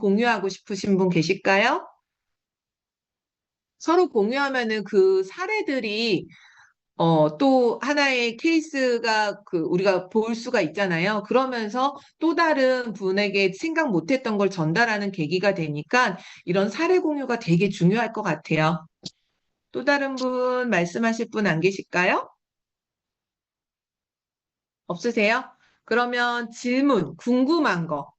공유하고 싶으신 분 계실까요? 서로 공유하면은 그 사례들이 또 하나의 케이스가 우리가 볼 수가 있잖아요. 그러면서 또 다른 분에게 생각 못했던 걸 전달하는 계기가 되니까 이런 사례 공유가 되게 중요할 것 같아요. 또 다른 분 말씀하실 분 안 계실까요? 없으세요? 그러면 질문, 궁금한 거.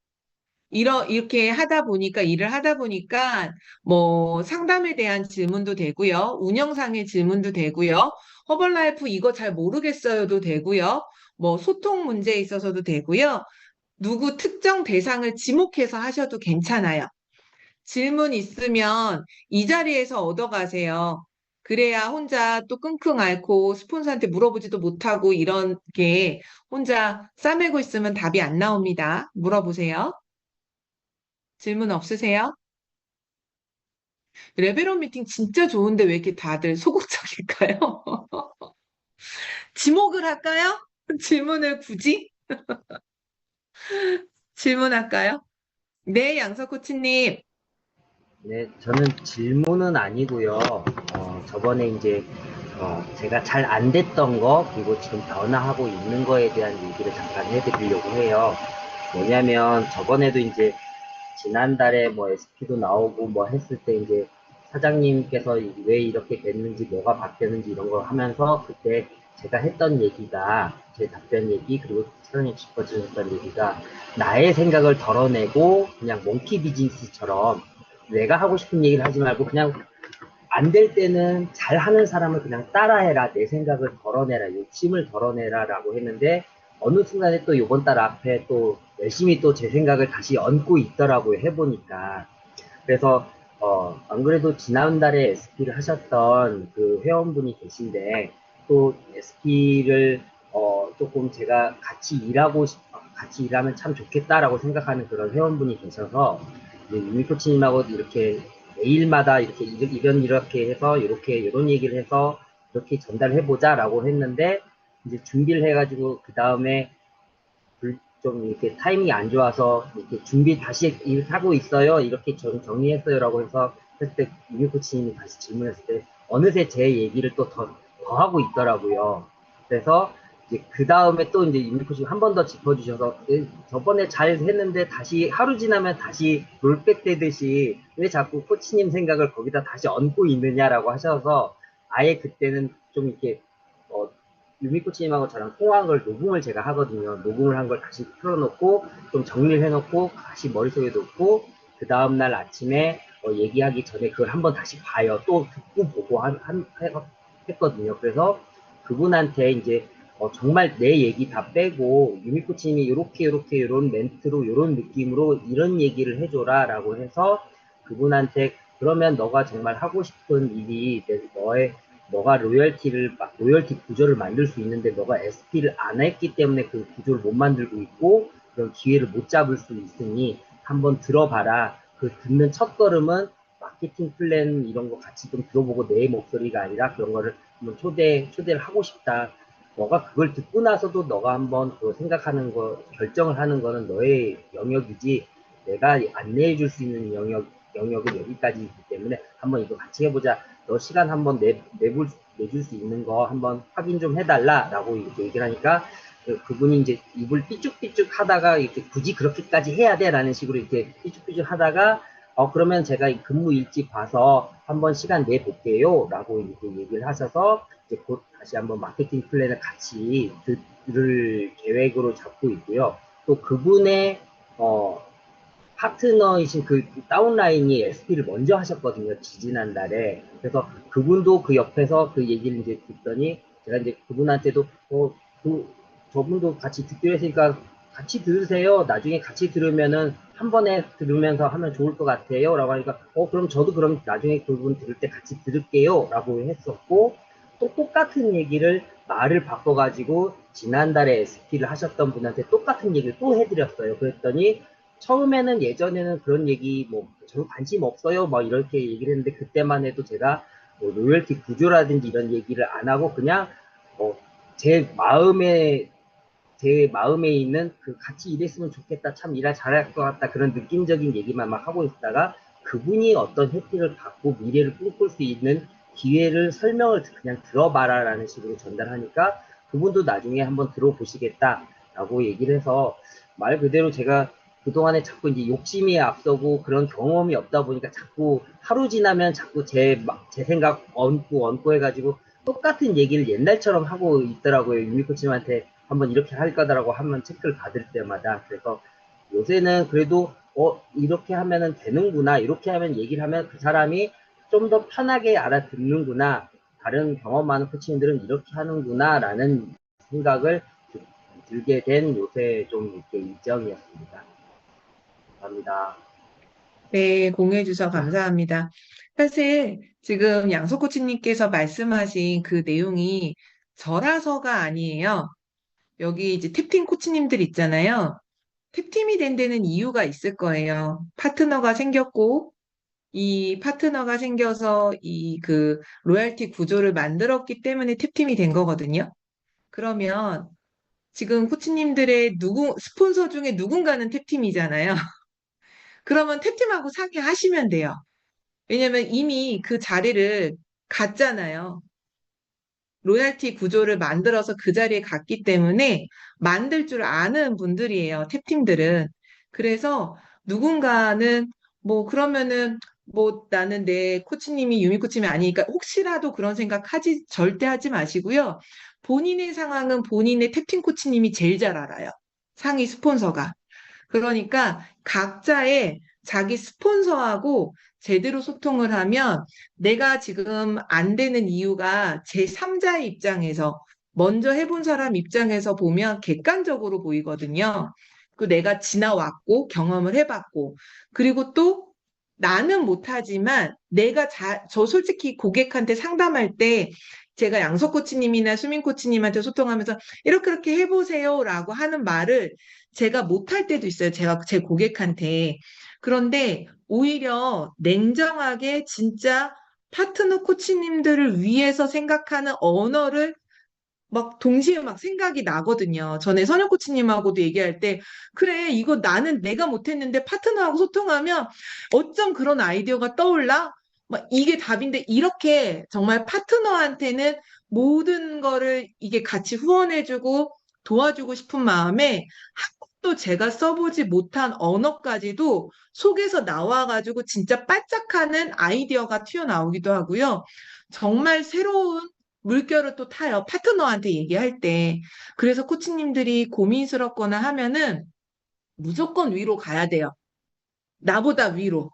이렇게 일을 하다 보니까, 뭐, 상담에 대한 질문도 되고요. 운영상의 질문도 되고요. 허벌라이프 이거 잘 모르겠어요도 되고요. 뭐, 소통 문제에 있어서도 되고요. 누구 특정 대상을 지목해서 하셔도 괜찮아요. 질문 있으면 이 자리에서 얻어가세요. 그래야 혼자 또 끙끙 앓고 스폰서한테 물어보지도 못하고 이런 게 혼자 싸매고 있으면 답이 안 나옵니다. 물어보세요. 질문 없으세요? 레벨업 미팅 진짜 좋은데 왜 이렇게 다들 소극적일까요? 지목을 할까요? 질문을 굳이? 질문할까요? 네, 양석 코치님. 네, 저는 질문은 아니고요. 저번에 이제 제가 잘 안 됐던 거 그리고 지금 변화하고 있는 거에 대한 얘기를 잠깐 해드리려고 해요. 뭐냐면 저번에도 이제 지난달에 뭐 SP도 나오고 뭐 했을 때 이제 사장님께서 왜 이렇게 됐는지 뭐가 바뀌었는지 이런 걸 하면서 그때 제가 했던 얘기가 제 답변 얘기 그리고 사장님 짚어주셨던 얘기가 나의 생각을 덜어내고 그냥 몽키 비즈니스처럼 내가 하고 싶은 얘기를 하지 말고 그냥 안 될 때는 잘하는 사람을 그냥 따라해라. 내 생각을 덜어내라. 욕심을 덜어내라. 라고 했는데 어느 순간에 또 이번 달 앞에 또 열심히 또 제 생각을 다시 얹고 있더라고요. 해보니까. 그래서 안 그래도 지난달에 SP를 하셨던 그 회원분이 계신데 또 SP를 조금 제가 같이 일하면 참 좋겠다라고 생각하는 그런 회원분이 계셔서 유미 코치님하고 이렇게 매일마다 이렇게 해서 이런 얘기를 해서 이렇게 전달해 보자라고 했는데 이제 준비를 해가지고 그 다음에 좀 이렇게 타이밍이 안 좋아서 이렇게 준비 다시 하고 있어요. 이렇게 정리했어요라고 해서 했을 때 유미 코치님이 다시 질문했을 때 어느새 제 얘기를 또 더 하고 있더라고요. 그래서 이제 그 다음에 또 이제 유미 코치님 한 번 더 짚어주셔서 저번에 잘 했는데 다시 하루 지나면 다시 롤백 되듯이 왜 자꾸 코치님 생각을 거기다 다시 얹고 있느냐라고 하셔서 아예 그때는 좀 이렇게 유미 코치님하고 저랑 통화한 걸 녹음을 제가 하거든요. 녹음을 한 걸 다시 틀어놓고 좀 정리를 해놓고 다시 머릿속에 놓고 그 다음날 아침에 얘기하기 전에 그걸 한번 다시 봐요. 또 듣고 보고 했거든요. 그래서 그분한테 이제 정말 내 얘기 다 빼고 유미 코치님이 이렇게 이런 멘트로 이런 느낌으로 이런 얘기를 해줘라 라고 해서 그분한테 그러면 너가 정말 하고 싶은 일이 너가 로열티 구조를 만들 수 있는데 너가 SP를 안 했기 때문에 그 구조를 못 만들고 있고 그런 기회를 못 잡을 수 있으니 한번 들어봐라. 그 듣는 첫 걸음은 마케팅 플랜 이런 거 같이 좀 들어보고 내 목소리가 아니라 그런 거를 한번 초대를 하고 싶다. 너가 그걸 듣고 나서도 너가 한번 그 생각하는 거, 결정을 하는 거는 너의 영역이지 내가 안내해 줄 수 있는 영역은 여기까지이기 때문에 한번 이거 같이 해보자. 너 시간 한번 내줄 수 있는 거 한번 확인 좀 해달라 라고 이렇게 얘기를 하니까 그분이 이제 입을 삐죽삐죽 하다가 이렇게 굳이 그렇게까지 해야 돼 라는 식으로 이렇게 삐죽삐죽 하다가 그러면 제가 근무 일지 봐서 한번 시간 내볼게요 라고 이렇게 얘기를 하셔서 이제 곧 다시 한번 마케팅 플랜을 같이 들을 계획으로 잡고 있고요. 또 그분의 파트너이신 그 다운라인이 SP를 먼저 하셨거든요. 지지난달에. 그래서 그분도 그 옆에서 그 얘기를 이제 듣더니 제가 이제 그분한테도 저분도 같이 듣기로 했으니까 같이 들으세요. 나중에 같이 들으면은 한 번에 들으면서 하면 좋을 것 같아요. 라고 하니까 그럼 저도 그럼 나중에 그분 들을 때 같이 들을게요. 라고 했었고 또 똑같은 얘기를 말을 바꿔가지고 지난달에 SP를 하셨던 분한테 똑같은 얘기를 또 해드렸어요. 그랬더니 처음에는 예전에는 그런 얘기 뭐 저는 관심 없어요 뭐 이렇게 얘기를 했는데 그때만 해도 제가 뭐 로열티 구조라든지 이런 얘기를 안 하고 그냥 제 마음에 제 마음에 있는 그 같이 일했으면 좋겠다, 참 일을 잘할 것 같다, 그런 느낌적인 얘기만 막 하고 있다가 그분이 어떤 혜택을 받고 미래를 꿈꿀 수 있는 기회를 설명을 그냥 들어봐라 라는 식으로 전달하니까 그분도 나중에 한번 들어보시겠다라고 얘기를 해서 말 그대로 제가 그동안에 자꾸 이제 욕심이 앞서고 그런 경험이 없다 보니까 자꾸 하루 지나면 자꾸 제 생각 얹고 해가지고 똑같은 얘기를 옛날처럼 하고 있더라고요. 유미코치님한테 한번 이렇게 할 거다라고 한번 체크를 받을 때마다. 그래서 요새는 그래도 이렇게 하면은 되는구나, 이렇게 하면 얘기를 하면 그 사람이 좀 더 편하게 알아듣는구나, 다른 경험 많은 코치님들은 이렇게 하는구나 라는 생각을 들게 된 요새 좀 이렇게 일정이었습니다. 감사합니다. 네, 공유해 주셔서 감사합니다. 사실 지금 양석 코치님께서 말씀하신 그 내용이 저라서가 아니에요. 여기 이제 탭팀 코치님들 있잖아요. 탭팀이 된 데는 이유가 있을 거예요. 파트너가 생겼고, 이 파트너가 생겨서 이 그 로얄티 구조를 만들었기 때문에 탭팀이 된 거거든요. 그러면 지금 코치님들의 스폰서 중에 누군가는 탭팀이잖아요. 그러면 탭팀하고 상의하시면 돼요. 왜냐면 이미 그 자리를 갔잖아요. 로얄티 구조를 만들어서 그 자리에 갔기 때문에 만들 줄 아는 분들이에요, 탭팀들은. 그래서 누군가는 뭐 그러면은 뭐 나는 내 코치님이 유미 코치님이 아니니까 혹시라도 그런 생각 절대 하지 마시고요. 본인의 상황은 본인의 탭팀 코치님이 제일 잘 알아요. 상위 스폰서가. 그러니까 각자의 자기 스폰서하고 제대로 소통을 하면 내가 지금 안 되는 이유가 제3자의 입장에서 먼저 해본 사람 입장에서 보면 객관적으로 보이거든요. 그 내가 지나왔고 경험을 해봤고 그리고 또 나는 못하지만 저 솔직히 고객한테 상담할 때 제가 양석 코치님이나 수민 코치님한테 소통하면서 이렇게 해보세요라고 하는 말을 제가 못할 때도 있어요. 제가 제 고객한테. 그런데 오히려 냉정하게 진짜 파트너 코치님들을 위해서 생각하는 언어를 막 동시에 막 생각이 나거든요. 전에 선영 코치님하고도 얘기할 때, 그래, 이거 나는 내가 못했는데 파트너하고 소통하면 어쩜 그런 아이디어가 떠올라? 막 이게 답인데, 이렇게 정말 파트너한테는 모든 거를 이게 같이 후원해주고 도와주고 싶은 마음에 한 번도 제가 써보지 못한 언어까지도 속에서 나와가지고 진짜 반짝하는 아이디어가 튀어나오기도 하고요. 정말 새로운 물결을 또 타요. 파트너한테 얘기할 때. 그래서 코치님들이 고민스럽거나 하면은 무조건 위로 가야 돼요. 나보다 위로.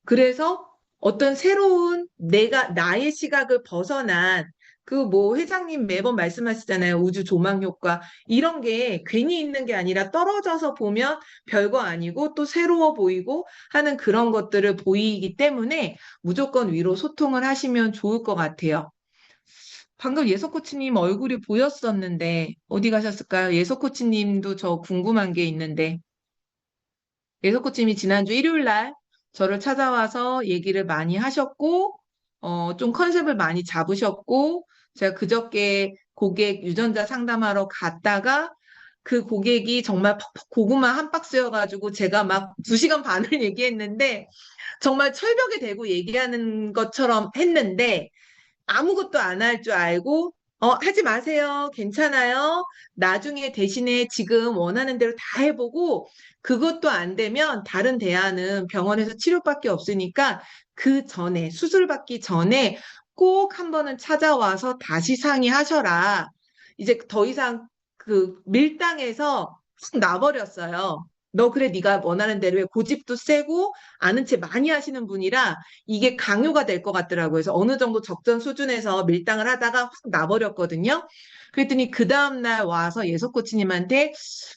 그래서 어떤 새로운 나의 시각을 벗어난 그 뭐 회장님 매번 말씀하시잖아요. 우주 조망 효과. 이런 게 괜히 있는 게 아니라 떨어져서 보면 별거 아니고 또 새로워 보이고 하는 그런 것들을 보이기 때문에 무조건 위로 소통을 하시면 좋을 것 같아요. 방금 예서 코치님 얼굴이 보였었는데 어디 가셨을까요? 예서 코치님도 저 궁금한 게 있는데 예서 코치님이 지난주 일요일 날 저를 찾아와서 얘기를 많이 하셨고 좀 컨셉을 많이 잡으셨고 제가 그저께 고객 유전자 상담하러 갔다가 그 고객이 정말 퍽퍽 고구마 한 박스여가지고 제가 막 2시간 반을 얘기했는데 정말 철벽에 대고 얘기하는 것처럼 했는데 아무것도 안 할 줄 알고, 하지 마세요. 괜찮아요. 나중에 대신에 지금 원하는 대로 다 해보고, 그것도 안 되면 다른 대안은 병원에서 치료밖에 없으니까 그 전에, 수술받기 전에 꼭 한 번은 찾아와서 다시 상의하셔라. 이제 더 이상 그 밀당에서 확 나버렸어요. 너 그래, 네가 원하는 대로 해. 고집도 세고 아는 체 많이 하시는 분이라 이게 강요가 될 것 같더라고요. 그래서 어느 정도 적정 수준에서 밀당을 하다가 확 나버렸거든요. 그랬더니 그 다음날 와서 예석 코치님한테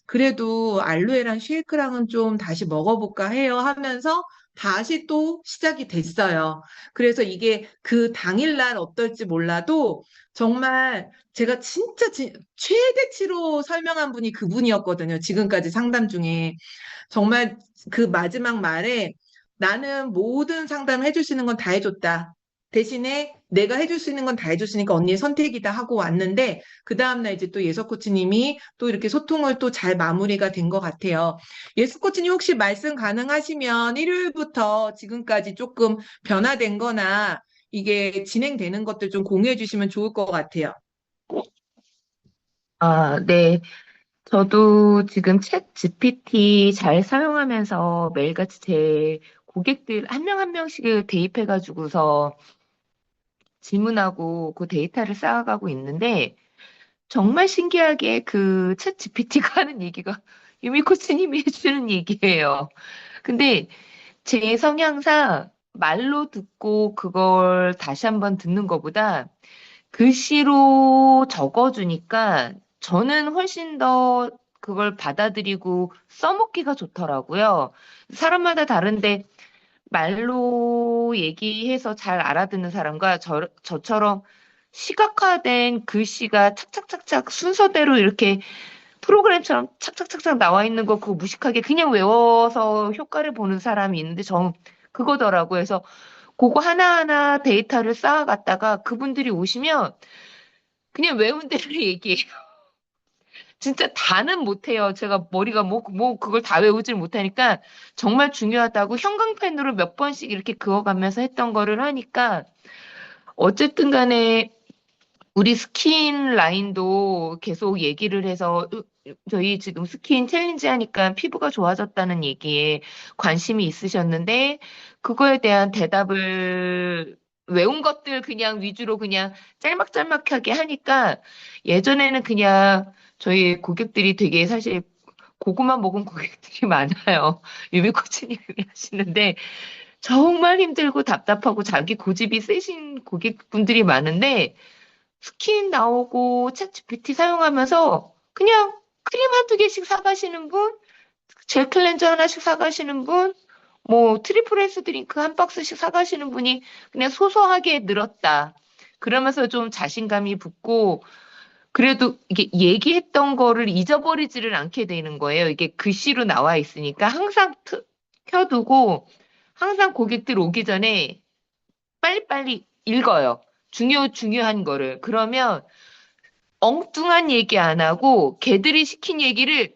그래도 알로에랑 쉐이크랑은 좀 다시 먹어볼까 해요 하면서 다시 또 시작이 됐어요. 그래서 이게 그 당일날 어떨지 몰라도 정말 제가 진짜 최대치로 설명한 분이 그분이었거든요. 지금까지 상담 중에. 정말 그 마지막 말에 나는 모든 상담을 해주시는 건 다 해줬다. 대신에 내가 해줄 수 있는 건 다 해줬으니까 언니의 선택이다 하고 왔는데, 그 다음날 이제 또 예서 코치님이 또 이렇게 소통을 또 잘 마무리가 된 것 같아요. 예수 코치님 혹시 말씀 가능하시면 일요일부터 지금까지 조금 변화된 거나 이게 진행되는 것들 좀 공유해 주시면 좋을 것 같아요. 네. 저도 지금 챗 GPT 잘 사용하면서 매일같이 제 고객들 한 명 한 명씩을 대입해가지고서 질문하고 그 데이터를 쌓아가고 있는데 정말 신기하게 그 챗 GPT가 하는 얘기가 유미 코치님이 해주는 얘기예요. 근데 제 성향상 말로 듣고 그걸 다시 한번 듣는 것보다 글씨로 적어주니까 저는 훨씬 더 그걸 받아들이고 써먹기가 좋더라고요. 사람마다 다른데 말로 얘기해서 잘 알아듣는 사람과 저처럼 시각화된 글씨가 착착착착 순서대로 이렇게 프로그램처럼 착착착착 나와 있는 거 그거 무식하게 그냥 외워서 효과를 보는 사람이 있는데 저 그거더라고요. 그래서 그거 하나하나 데이터를 쌓아갔다가 그분들이 오시면 그냥 외운 대로 얘기해요. 진짜 다는 못해요. 제가 머리가 그걸 다 외우질 못하니까 정말 중요하다고 형광펜으로 몇 번씩 이렇게 그어가면서 했던 거를 하니까 어쨌든 간에 우리 스킨 라인도 계속 얘기를 해서 저희 지금 스킨 챌린지 하니까 피부가 좋아졌다는 얘기에 관심이 있으셨는데 그거에 대한 대답을 외운 것들 그냥 위주로 그냥 짤막짤막하게 하니까 예전에는 그냥 저희 고객들이 되게 사실 고구마 먹은 고객들이 많아요. 유미 코치님이 하시는데 정말 힘들고 답답하고 자기 고집이 세신 고객분들이 많은데 스킨 나오고 챗 GPT 사용하면서 그냥 크림 한두 개씩 사가시는 분, 젤 클렌저 하나씩 사가시는 분, 뭐 트리플 S 드링크 한 박스씩 사가시는 분이 그냥 소소하게 늘었다. 그러면서 좀 자신감이 붙고 그래도 이게 얘기했던 거를 잊어버리지를 않게 되는 거예요. 이게 글씨로 나와 있으니까 항상 켜두고 항상 고객들 오기 전에 빨리빨리 읽어요. 중요한 거를. 그러면 엉뚱한 얘기 안 하고 걔들이 시킨 얘기를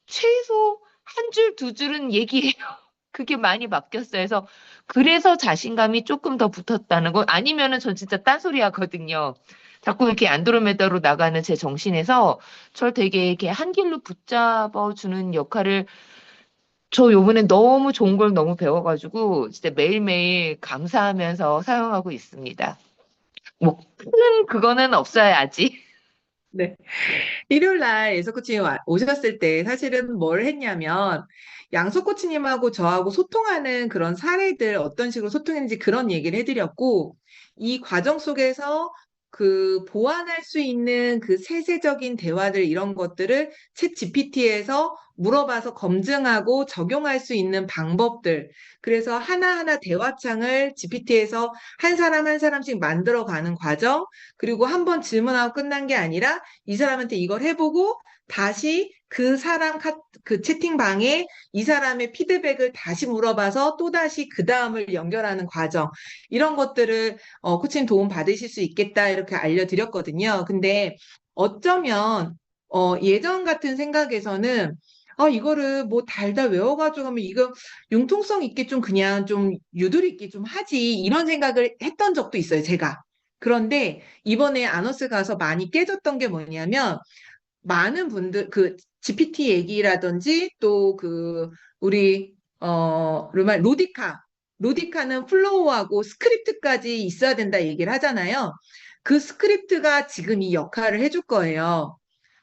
최소 한 줄, 두 줄은 얘기해요. 그게 많이 바뀌었어요. 그래서 자신감이 조금 더 붙었다는 거. 아니면은 전 진짜 딴소리 하거든요. 자꾸 이렇게 안드로메다로 나가는 제 정신에서 저를 되게 이렇게 한 길로 붙잡아 주는 역할을 저 요번에 너무 좋은 걸 너무 배워가지고 진짜 매일매일 감사하면서 사용하고 있습니다. 뭐 큰 그거는 없어야지. 네. 일요일 날 예서 코치님 오셨을 때 사실은 뭘 했냐면 양석 코치님하고 저하고 소통하는 그런 사례들 어떤 식으로 소통했는지 그런 얘기를 해드렸고 이 과정 속에서 그 보완할 수 있는 그 세세적인 대화들 이런 것들을 챗 GPT에서 물어봐서 검증하고 적용할 수 있는 방법들 그래서 하나하나 대화창을 GPT에서 한 사람 한 사람씩 만들어가는 과정 그리고 한 번 질문하고 끝난 게 아니라 이 사람한테 이걸 해보고 다시 그 사람 그 채팅방에 이 사람의 피드백을 다시 물어봐서 또다시 그 다음을 연결하는 과정 이런 것들을 코치님 도움 받으실 수 있겠다 이렇게 알려드렸거든요. 근데 어쩌면 예전 같은 생각에서는 이거를 뭐 달달 외워가지고 하면 이거 융통성 있게 좀 그냥 좀 유도리 있게 좀 하지 이런 생각을 했던 적도 있어요, 제가. 그런데 이번에 아너스 가서 많이 깨졌던 게 뭐냐면 많은 분들 그 GPT 얘기라든지 또 그 우리 로디카는 플로우하고 스크립트까지 있어야 된다 얘기를 하잖아요. 그 스크립트가 지금 이 역할을 해줄 거예요.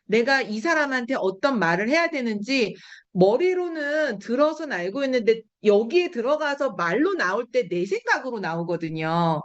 내가 이 사람한테 어떤 말을 해야 되는지 머리로는 들어서는 알고 있는데 여기에 들어가서 말로 나올 때 내 생각으로 나오거든요.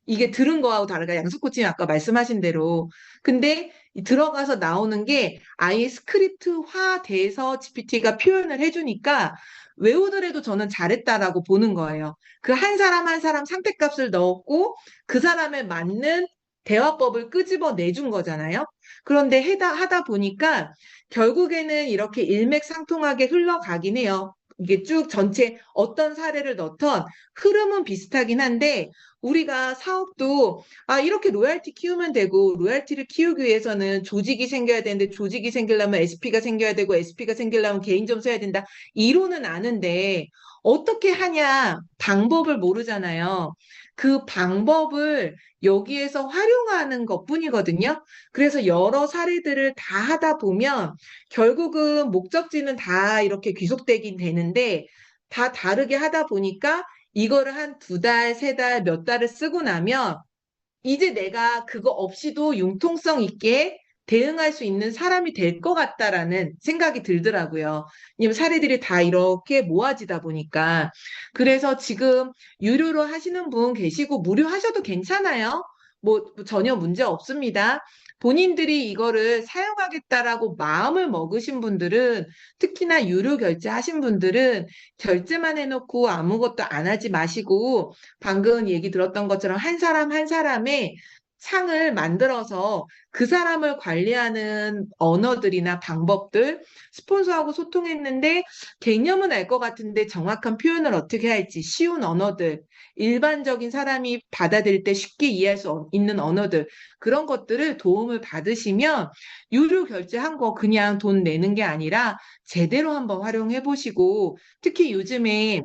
이게 들은 거하고 다르가 양수 코치님 아까 말씀하신 대로. 근데 들어가서 나오는 게 아예 스크립트화 돼서 GPT가 표현을 해주니까 외우더라도 저는 잘했다라고 보는 거예요. 그 한 사람 한 사람 상태값을 넣었고 그 사람에 맞는 대화법을 끄집어 내준 거잖아요. 그런데 하다 보니까 결국에는 이렇게 일맥상통하게 흘러가긴 해요. 이게 쭉 전체 어떤 사례를 넣던 흐름은 비슷하긴 한데 우리가 사업도 이렇게 로얄티 키우면 되고 로얄티를 키우기 위해서는 조직이 생겨야 되는데 조직이 생기려면 SP가 생겨야 되고 SP가 생기려면 개인점 써야 된다. 이론은 아는데 어떻게 하냐 방법을 모르잖아요. 그 방법을 여기에서 활용하는 것뿐이거든요. 그래서 여러 사례들을 다 하다 보면 결국은 목적지는 다 이렇게 귀속되긴 되는데 다 다르게 하다 보니까 이거를 한 두 달, 세 달, 몇 달을 쓰고 나면 이제 내가 그거 없이도 융통성 있게 대응할 수 있는 사람이 될 것 같다라는 생각이 들더라고요. 왜냐면 사례들이 다 이렇게 모아지다 보니까. 그래서 지금 유료로 하시는 분 계시고 무료 하셔도 괜찮아요. 뭐 전혀 문제 없습니다. 본인들이 이거를 사용하겠다라고 마음을 먹으신 분들은 특히나 유료 결제하신 분들은 결제만 해놓고 아무것도 안 하지 마시고 방금 얘기 들었던 것처럼 한 사람 한 사람의 창을 만들어서 그 사람을 관리하는 언어들이나 방법들 스폰서하고 소통했는데 개념은 알 것 같은데 정확한 표현을 어떻게 할지 쉬운 언어들 일반적인 사람이 받아들일 때 쉽게 이해할 수 있는 언어들 그런 것들을 도움을 받으시면 유료 결제한 거 그냥 돈 내는 게 아니라 제대로 한번 활용해 보시고 특히 요즘에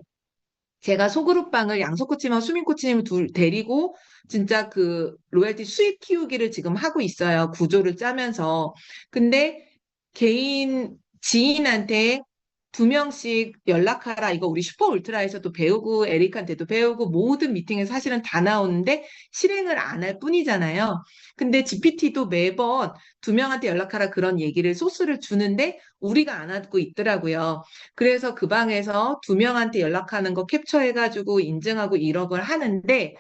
제가 소그룹방을 양석 코치와 수민 코치님 둘 데리고 진짜 그 로얄티 수익 키우기를 지금 하고 있어요. 구조를 짜면서. 근데 개인 지인한테 두 명씩 연락하라. 이거 우리 슈퍼 울트라에서도 배우고 에릭한테도 배우고 모든 미팅에 사실은 다 나오는데 실행을 안 할 뿐이잖아요. 근데 GPT도 매번 두 명한테 연락하라 그런 얘기를 소스를 주는데 우리가 안 하고 있더라고요. 그래서 그 방에서 두 명한테 연락하는 거 캡처해가지고 인증하고 이런 걸 하는데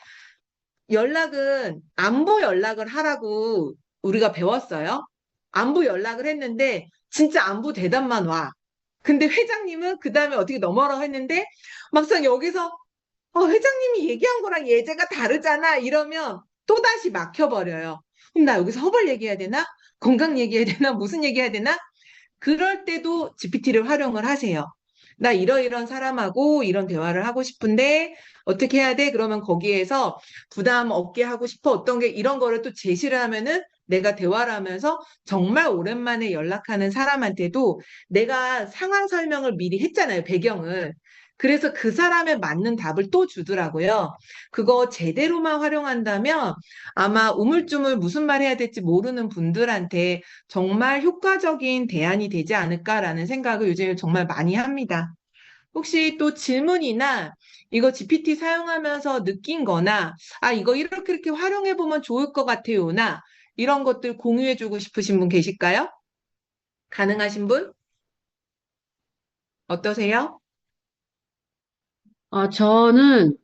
연락은 안부 연락을 하라고 우리가 배웠어요. 안부 연락을 했는데 진짜 안부 대답만 와. 근데 회장님은 그 다음에 어떻게 넘어라고 했는데 막상 여기서 회장님이 얘기한 거랑 예제가 다르잖아 이러면 또다시 막혀버려요. 그럼 나 여기서 허벌 얘기해야 되나? 건강 얘기해야 되나? 무슨 얘기해야 되나? 그럴 때도 GPT를 활용을 하세요. 나 이러이런 사람하고 이런 대화를 하고 싶은데 어떻게 해야 돼? 그러면 거기에서 부담 없게 하고 싶어. 어떤 게 이런 거를 또 제시를 하면은 내가 대화를 하면서 정말 오랜만에 연락하는 사람한테도 내가 상황 설명을 미리 했잖아요. 배경을. 그래서 그 사람에 맞는 답을 또 주더라고요. 그거 제대로만 활용한다면 아마 우물쭈물 무슨 말 해야 될지 모르는 분들한테 정말 효과적인 대안이 되지 않을까라는 생각을 요즘 정말 많이 합니다. 혹시 또 질문이나 이거 GPT 사용하면서 느낀 거나, 이거 이렇게 활용해 보면 좋을 것 같아요나 이런 것들 공유해 주고 싶으신 분 계실까요? 가능하신 분? 어떠세요? 저는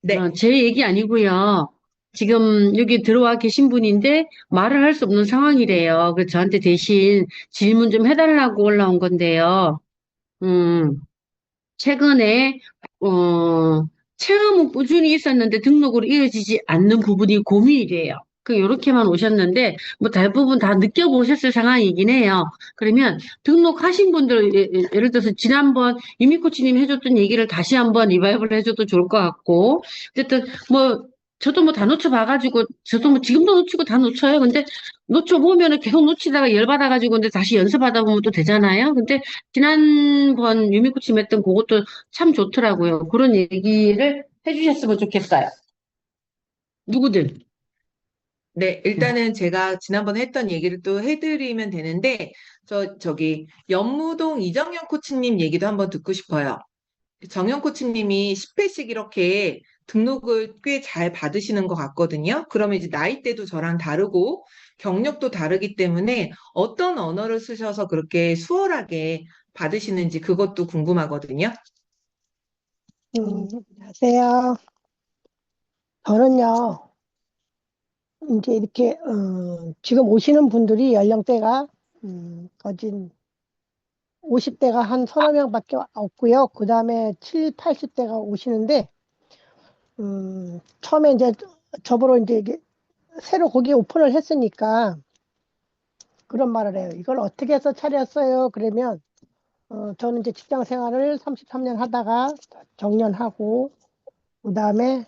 네. 제 얘기 아니고요. 지금 여기 들어와 계신 분인데 말을 할 수 없는 상황이래요. 그래서 저한테 대신 질문 좀 해달라고 올라온 건데요. 음, 최근에 체험은 꾸준히 있었는데 등록으로 이어지지 않는 부분이 고민이래요. 요렇게만 오셨는데 뭐 대부분 다 느껴보셨을 상황이긴 해요. 그러면 등록하신 분들 예를 들어서 지난번 유미 코치님 해줬던 얘기를 다시 한번 리바이벌 해줘도 좋을 것 같고 어쨌든 뭐 저도 뭐 다 놓쳐봐가지고 저도 뭐 지금도 놓치고 다 놓쳐요. 근데 놓쳐보면은 계속 놓치다가 열받아가지고 근데 다시 연습하다 보면 또 되잖아요. 근데 지난번 유미코치 했던 그것도 참 좋더라고요. 그런 얘기를 해주셨으면 좋겠어요. 누구든. 네, 일단은 제가 지난번에 했던 얘기를 또 해드리면 되는데, 저기, 연무동 이정현 코치님 얘기도 한번 듣고 싶어요. 정현 코치님이 10회씩 이렇게 등록을 꽤 잘 받으시는 것 같거든요. 그러면 이제 나이대도 저랑 다르고 경력도 다르기 때문에 어떤 언어를 쓰셔서 그렇게 수월하게 받으시는지 그것도 궁금하거든요. 안녕하세요. 저는요, 이제 이렇게, 지금 오시는 분들이 연령대가, 거진 50대가 한 서너 명밖에 없고요. 그 다음에 7, 80대가 오시는데, 처음에 이제 저보러 이제 이게 새로 거기 오픈을 했으니까 그런 말을 해요. 이걸 어떻게 해서 차렸어요? 그러면, 저는 이제 직장 생활을 33년 하다가 정년하고, 그 다음에,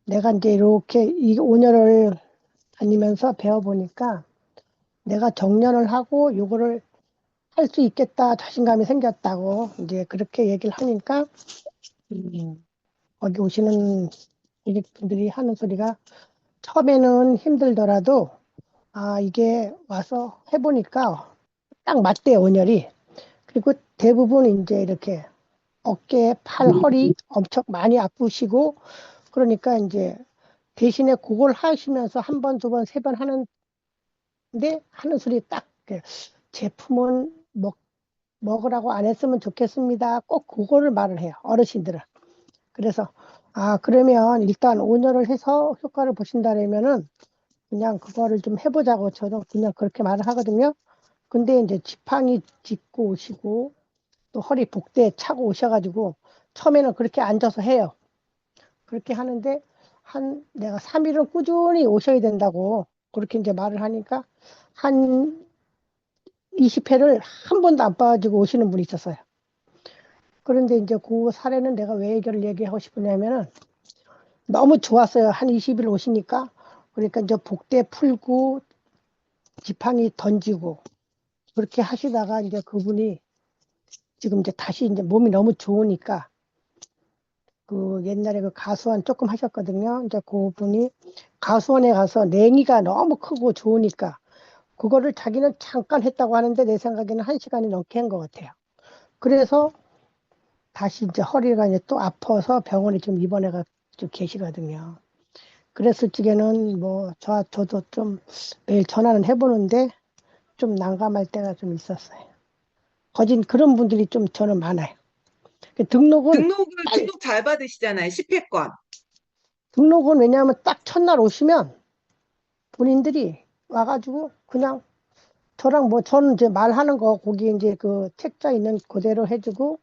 내가 이제 이렇게 이 온열을 다니면서 배워보니까 내가 정년을 하고 요거를 할 수 있겠다 자신감이 생겼다고 이제 그렇게 얘기를 하니까 거기 오시는 고객분들이 하는 소리가 처음에는 힘들더라도 아 이게 와서 해보니까 딱 맞대요 온열이. 그리고 대부분 이제 이렇게 어깨, 팔, 허리 엄청 많이 아프시고 그러니까 이제 대신에 그걸 하시면서 한 번, 두 번, 세 번 하는데 하는 소리 딱 제품은 먹으라고 안 했으면 좋겠습니다. 꼭 그거를 말을 해요. 어르신들은. 그래서 아 그러면 일단 온열을 해서 효과를 보신다면은 그냥 그거를 좀 해보자고 저도 그냥 그렇게 말을 하거든요. 근데 이제 지팡이 짚고 오시고 또 허리 복대 차고 오셔가지고 처음에는 그렇게 앉아서 해요. 그렇게 하는데 내가 3일은 꾸준히 오셔야 된다고 그렇게 이제 말을 하니까 한 20회를 한 번도 안 빠지고 오시는 분이 있었어요. 그런데 이제 그 사례는 내가 왜 이걸 얘기하고 싶으냐면은 너무 좋았어요. 한 20일 오시니까. 그러니까 이제 복대 풀고 지팡이 던지고 그렇게 하시다가 이제 그분이 지금 이제 다시 이제 몸이 너무 좋으니까 그 옛날에 그 가수원 조금 하셨거든요. 이제 그분이 가수원에 가서 냉이가 너무 크고 좋으니까 그거를 자기는 잠깐 했다고 하는데 내 생각에는 1시간이 넘게 한 것 같아요. 그래서 다시 이제 허리가 이제 또 아파서 병원에 좀 입원해가 좀 계시거든요. 그랬을 적에는 뭐 저도 좀 매일 전화는 해보는데 좀 난감할 때가 좀 있었어요. 거진 그런 분들이 좀 저는 많아요. 등록은 등록 잘 받으시잖아요. 10회권. 등록은 왜냐하면 딱 첫날 오시면 본인들이 와가지고 그냥 저랑 뭐 저는 이제 말하는 거 거기 이제 그 책자 있는 그대로 해주고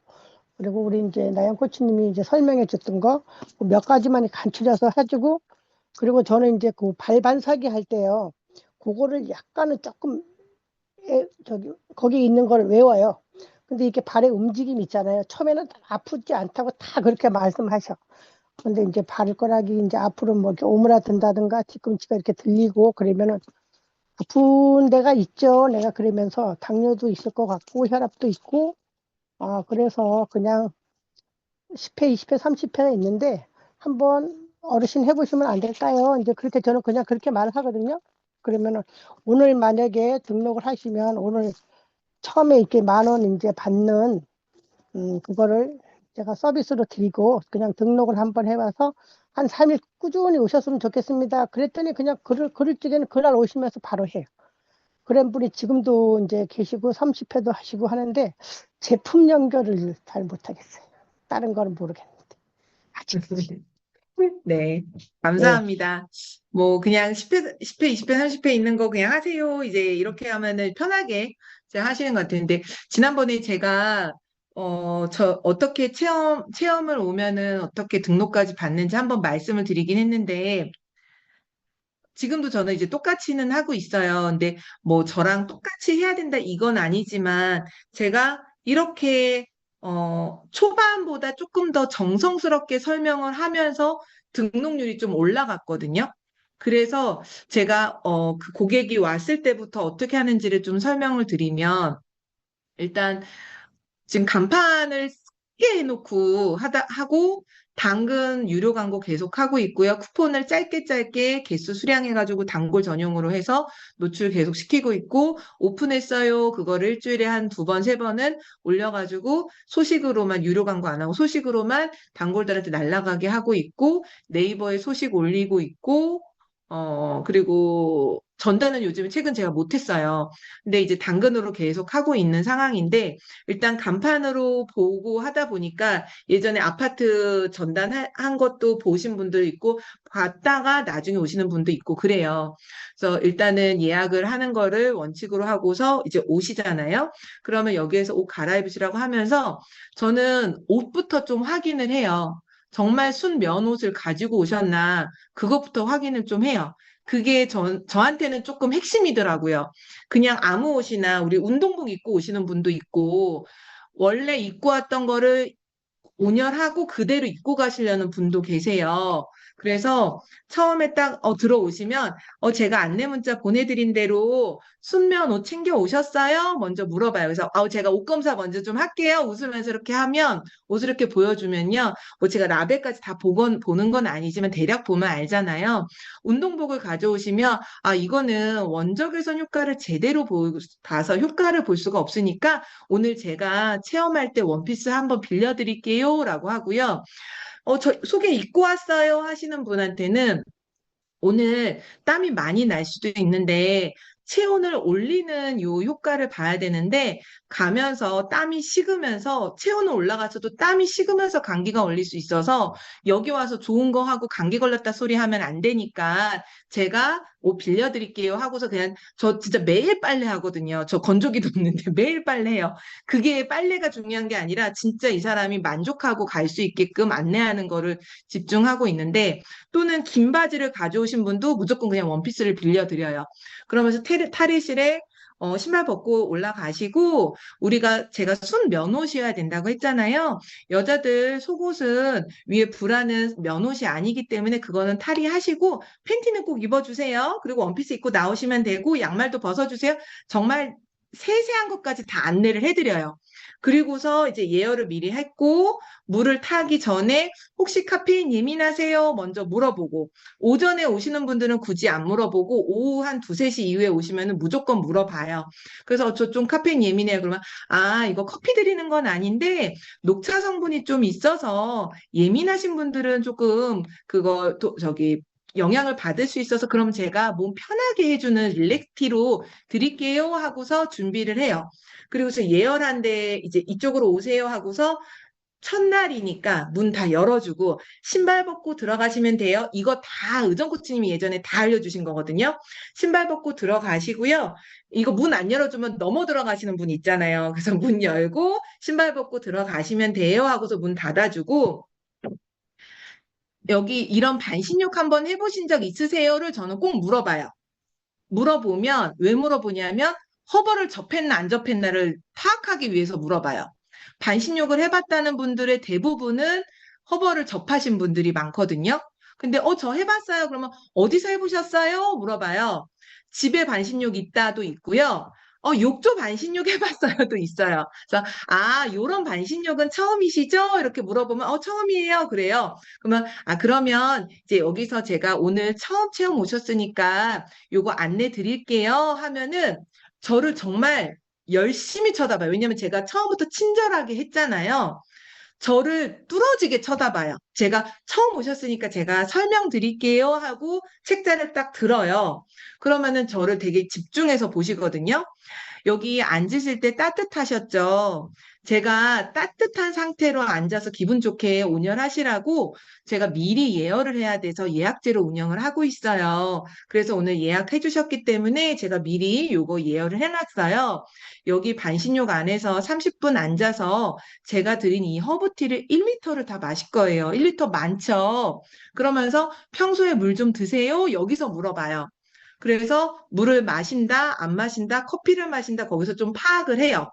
그리고 우리 이제 나영 코치님이 이제 설명해 줬던 거 몇 가지만 간추려서 해주고 그리고 저는 이제 그 발 반사기 할 때요 그거를 약간은 조금 저기 거기 있는 걸 외워요. 근데 이렇게 발의 움직임 있잖아요. 처음에는 아프지 않다고 다 그렇게 말씀하셔. 근데 이제 발가락이 이제 앞으로 뭐 이렇게 오므라든다든가 뒤꿈치가 이렇게 들리고 그러면은 아픈 데가 있죠. 내가 그러면서 당뇨도 있을 것 같고 혈압도 있고 그래서 그냥 10회, 20회, 30회가 있는데 한번 어르신 해보시면 안 될까요? 이제 그렇게 저는 그냥 그렇게 말을 하거든요. 그러면은 오늘 만약에 등록을 하시면 오늘 처음에 이렇게 10,000원 이제 받는 그거를 제가 서비스로 드리고 그냥 등록을 한번 해봐서 한 3일 꾸준히 오셨으면 좋겠습니다. 그랬더니 그냥 그럴 적에는 그날 오시면서 바로 해요. 그런 분이 지금도 이제 계시고 30회도 하시고 하는데 제품 연결을 잘 못하겠어요. 다른 거는 모르겠는데 아직. 네, 네. 감사합니다. 뭐 그냥 10회, 20회, 30회 있는 거 그냥 하세요. 이제 이렇게 하면은 편하게 이제 하시는 것 같은데 지난번에 제가 저 어떻게 체험을 오면은 어떻게 등록까지 받는지 한번 말씀을 드리긴 했는데 지금도 저는 이제 똑같이는 하고 있어요. 근데 뭐 저랑 똑같이 해야 된다 이건 아니지만 제가 이렇게 초반보다 조금 더 정성스럽게 설명을 하면서 등록률이 좀 올라갔거든요. 그래서 제가 그 고객이 왔을 때부터 어떻게 하는지를 좀 설명을 드리면 일단 지금 간판을 크게 해놓고 하고, 당근 유료 광고 계속 하고 있고요. 쿠폰을 짧게 짧게 개수 수량해가지고 단골 전용으로 해서 노출 계속 시키고 있고, 오픈했어요. 그거를 일주일에 한 2번, 3번은 올려가지고 소식으로만 유료 광고 안 하고 소식으로만 단골들한테 날아가게 하고 있고, 네이버에 소식 올리고 있고, 그리고 전단은 요즘에 최근 제가 못했어요. 근데 이제 당근으로 계속 하고 있는 상황인데, 일단 간판으로 보고 하다 보니까 예전에 아파트 전단한 것도 보신 분들 있고 봤다가 나중에 오시는 분도 있고 그래요. 그래서 일단은 예약을 하는 거를 원칙으로 하고서 이제 오시잖아요. 그러면 여기에서 옷 갈아입으시라고 하면서 저는 옷부터 좀 확인을 해요. 정말 순면 옷을 가지고 오셨나 그것부터 확인을 좀 해요. 그게 저한테는 조금 핵심이더라고요. 그냥 아무 옷이나 우리 운동복 입고 오시는 분도 있고 원래 입고 왔던 거를 온열하고 그대로 입고 가시려는 분도 계세요. 그래서 처음에 딱 들어오시면 제가 안내 문자 보내드린 대로 순면 옷 챙겨 오셨어요? 먼저 물어봐요. 그래서 제가 옷 검사 먼저 좀 할게요. 웃으면서 이렇게 하면 옷을 이렇게 보여주면요. 뭐 제가 라벨까지 다 보는 건 아니지만 대략 보면 알잖아요. 운동복을 가져오시면 이거는 원적외선 효과를 제대로 봐서 효과를 볼 수가 없으니까 오늘 제가 체험할 때 원피스 한번 빌려드릴게요. 라고 하고요. 저 속에 입고 왔어요 하시는 분한테는 오늘 땀이 많이 날 수도 있는데 체온을 올리는 요 효과를 봐야 되는데 가면서 땀이 식으면서 체온은 올라가서도 땀이 식으면서 감기가 걸릴 수 있어서 여기 와서 좋은 거 하고 감기 걸렸다 소리 하면 안 되니까 제가 옷 빌려드릴게요 하고서 그냥 저 진짜 매일 빨래 하거든요. 저 건조기도 없는데 매일 빨래해요. 그게 빨래가 중요한 게 아니라 진짜 이 사람이 만족하고 갈 수 있게끔 안내하는 거를 집중하고 있는데 또는 긴 바지를 가져오신 분도 무조건 그냥 원피스를 빌려드려요. 그러면서 탈의실에 신발 벗고 올라가시고 제가 순 면옷이어야 된다고 했잖아요. 여자들 속옷은 위에 불하는 면옷이 아니기 때문에 그거는 탈의하시고 팬티는 꼭 입어주세요. 그리고 원피스 입고 나오시면 되고 양말도 벗어주세요. 정말 세세한 것까지 다 안내를 해드려요. 그리고서 이제 예열을 미리 했고 물을 타기 전에 혹시 카페인 예민하세요? 먼저 물어보고 오전에 오시는 분들은 굳이 안 물어보고 오후 한 2, 3시 이후에 오시면 무조건 물어봐요. 그래서 저 좀 카페인 예민해요. 그러면 이거 커피 드리는 건 아닌데 녹차 성분이 좀 있어서 예민하신 분들은 조금 그거 영향을 받을 수 있어서 그럼 제가 몸 편하게 해주는 릴렉티로 드릴게요 하고서 준비를 해요. 그리고서 예열한데 이제 이쪽으로 오세요 하고서 첫날이니까 문 다 열어주고 신발 벗고 들어가시면 돼요. 이거 다 의정 코치님이 예전에 다 알려주신 거거든요. 신발 벗고 들어가시고요. 이거 문 안 열어주면 넘어 들어가시는 분 있잖아요. 그래서 문 열고 신발 벗고 들어가시면 돼요 하고서 문 닫아주고 여기 이런 반신욕 한번 해보신 적 있으세요?를 저는 꼭 물어봐요. 물어보면 왜 물어보냐면 허벌을 접했나 안 접했나를 파악하기 위해서 물어봐요. 반신욕을 해봤다는 분들의 대부분은 허벌을 접하신 분들이 많거든요. 근데 저 해봤어요. 그러면 어디서 해보셨어요? 물어봐요. 집에 반신욕 있다도 있고요. 욕조 반신욕 해봤어요도 있어요. 그래서 요런 반신욕은 처음이시죠? 이렇게 물어보면 처음이에요. 그래요. 그러면 이제 여기서 제가 오늘 처음 체험 오셨으니까 요거 안내 드릴게요 하면은 저를 정말 열심히 쳐다봐요. 왜냐면 제가 처음부터 친절하게 했잖아요. 저를 뚫어지게 쳐다봐요. 제가 처음 오셨으니까 제가 설명드릴게요 하고 책자를 딱 들어요. 그러면은 저를 되게 집중해서 보시거든요. 여기 앉으실 때 따뜻하셨죠? 제가 따뜻한 상태로 앉아서 기분 좋게 온열하시라고 제가 미리 예열을 해야 돼서 예약제로 운영을 하고 있어요. 그래서 오늘 예약해 주셨기 때문에 제가 미리 요거 예열을 해놨어요. 여기 반신욕 안에서 30분 앉아서 제가 드린 이 허브티를 1리터를 다 마실 거예요. 1리터 많죠? 그러면서 평소에 물 좀 드세요? 여기서 물어봐요. 그래서 물을 마신다, 안 마신다, 커피를 마신다, 거기서 좀 파악을 해요.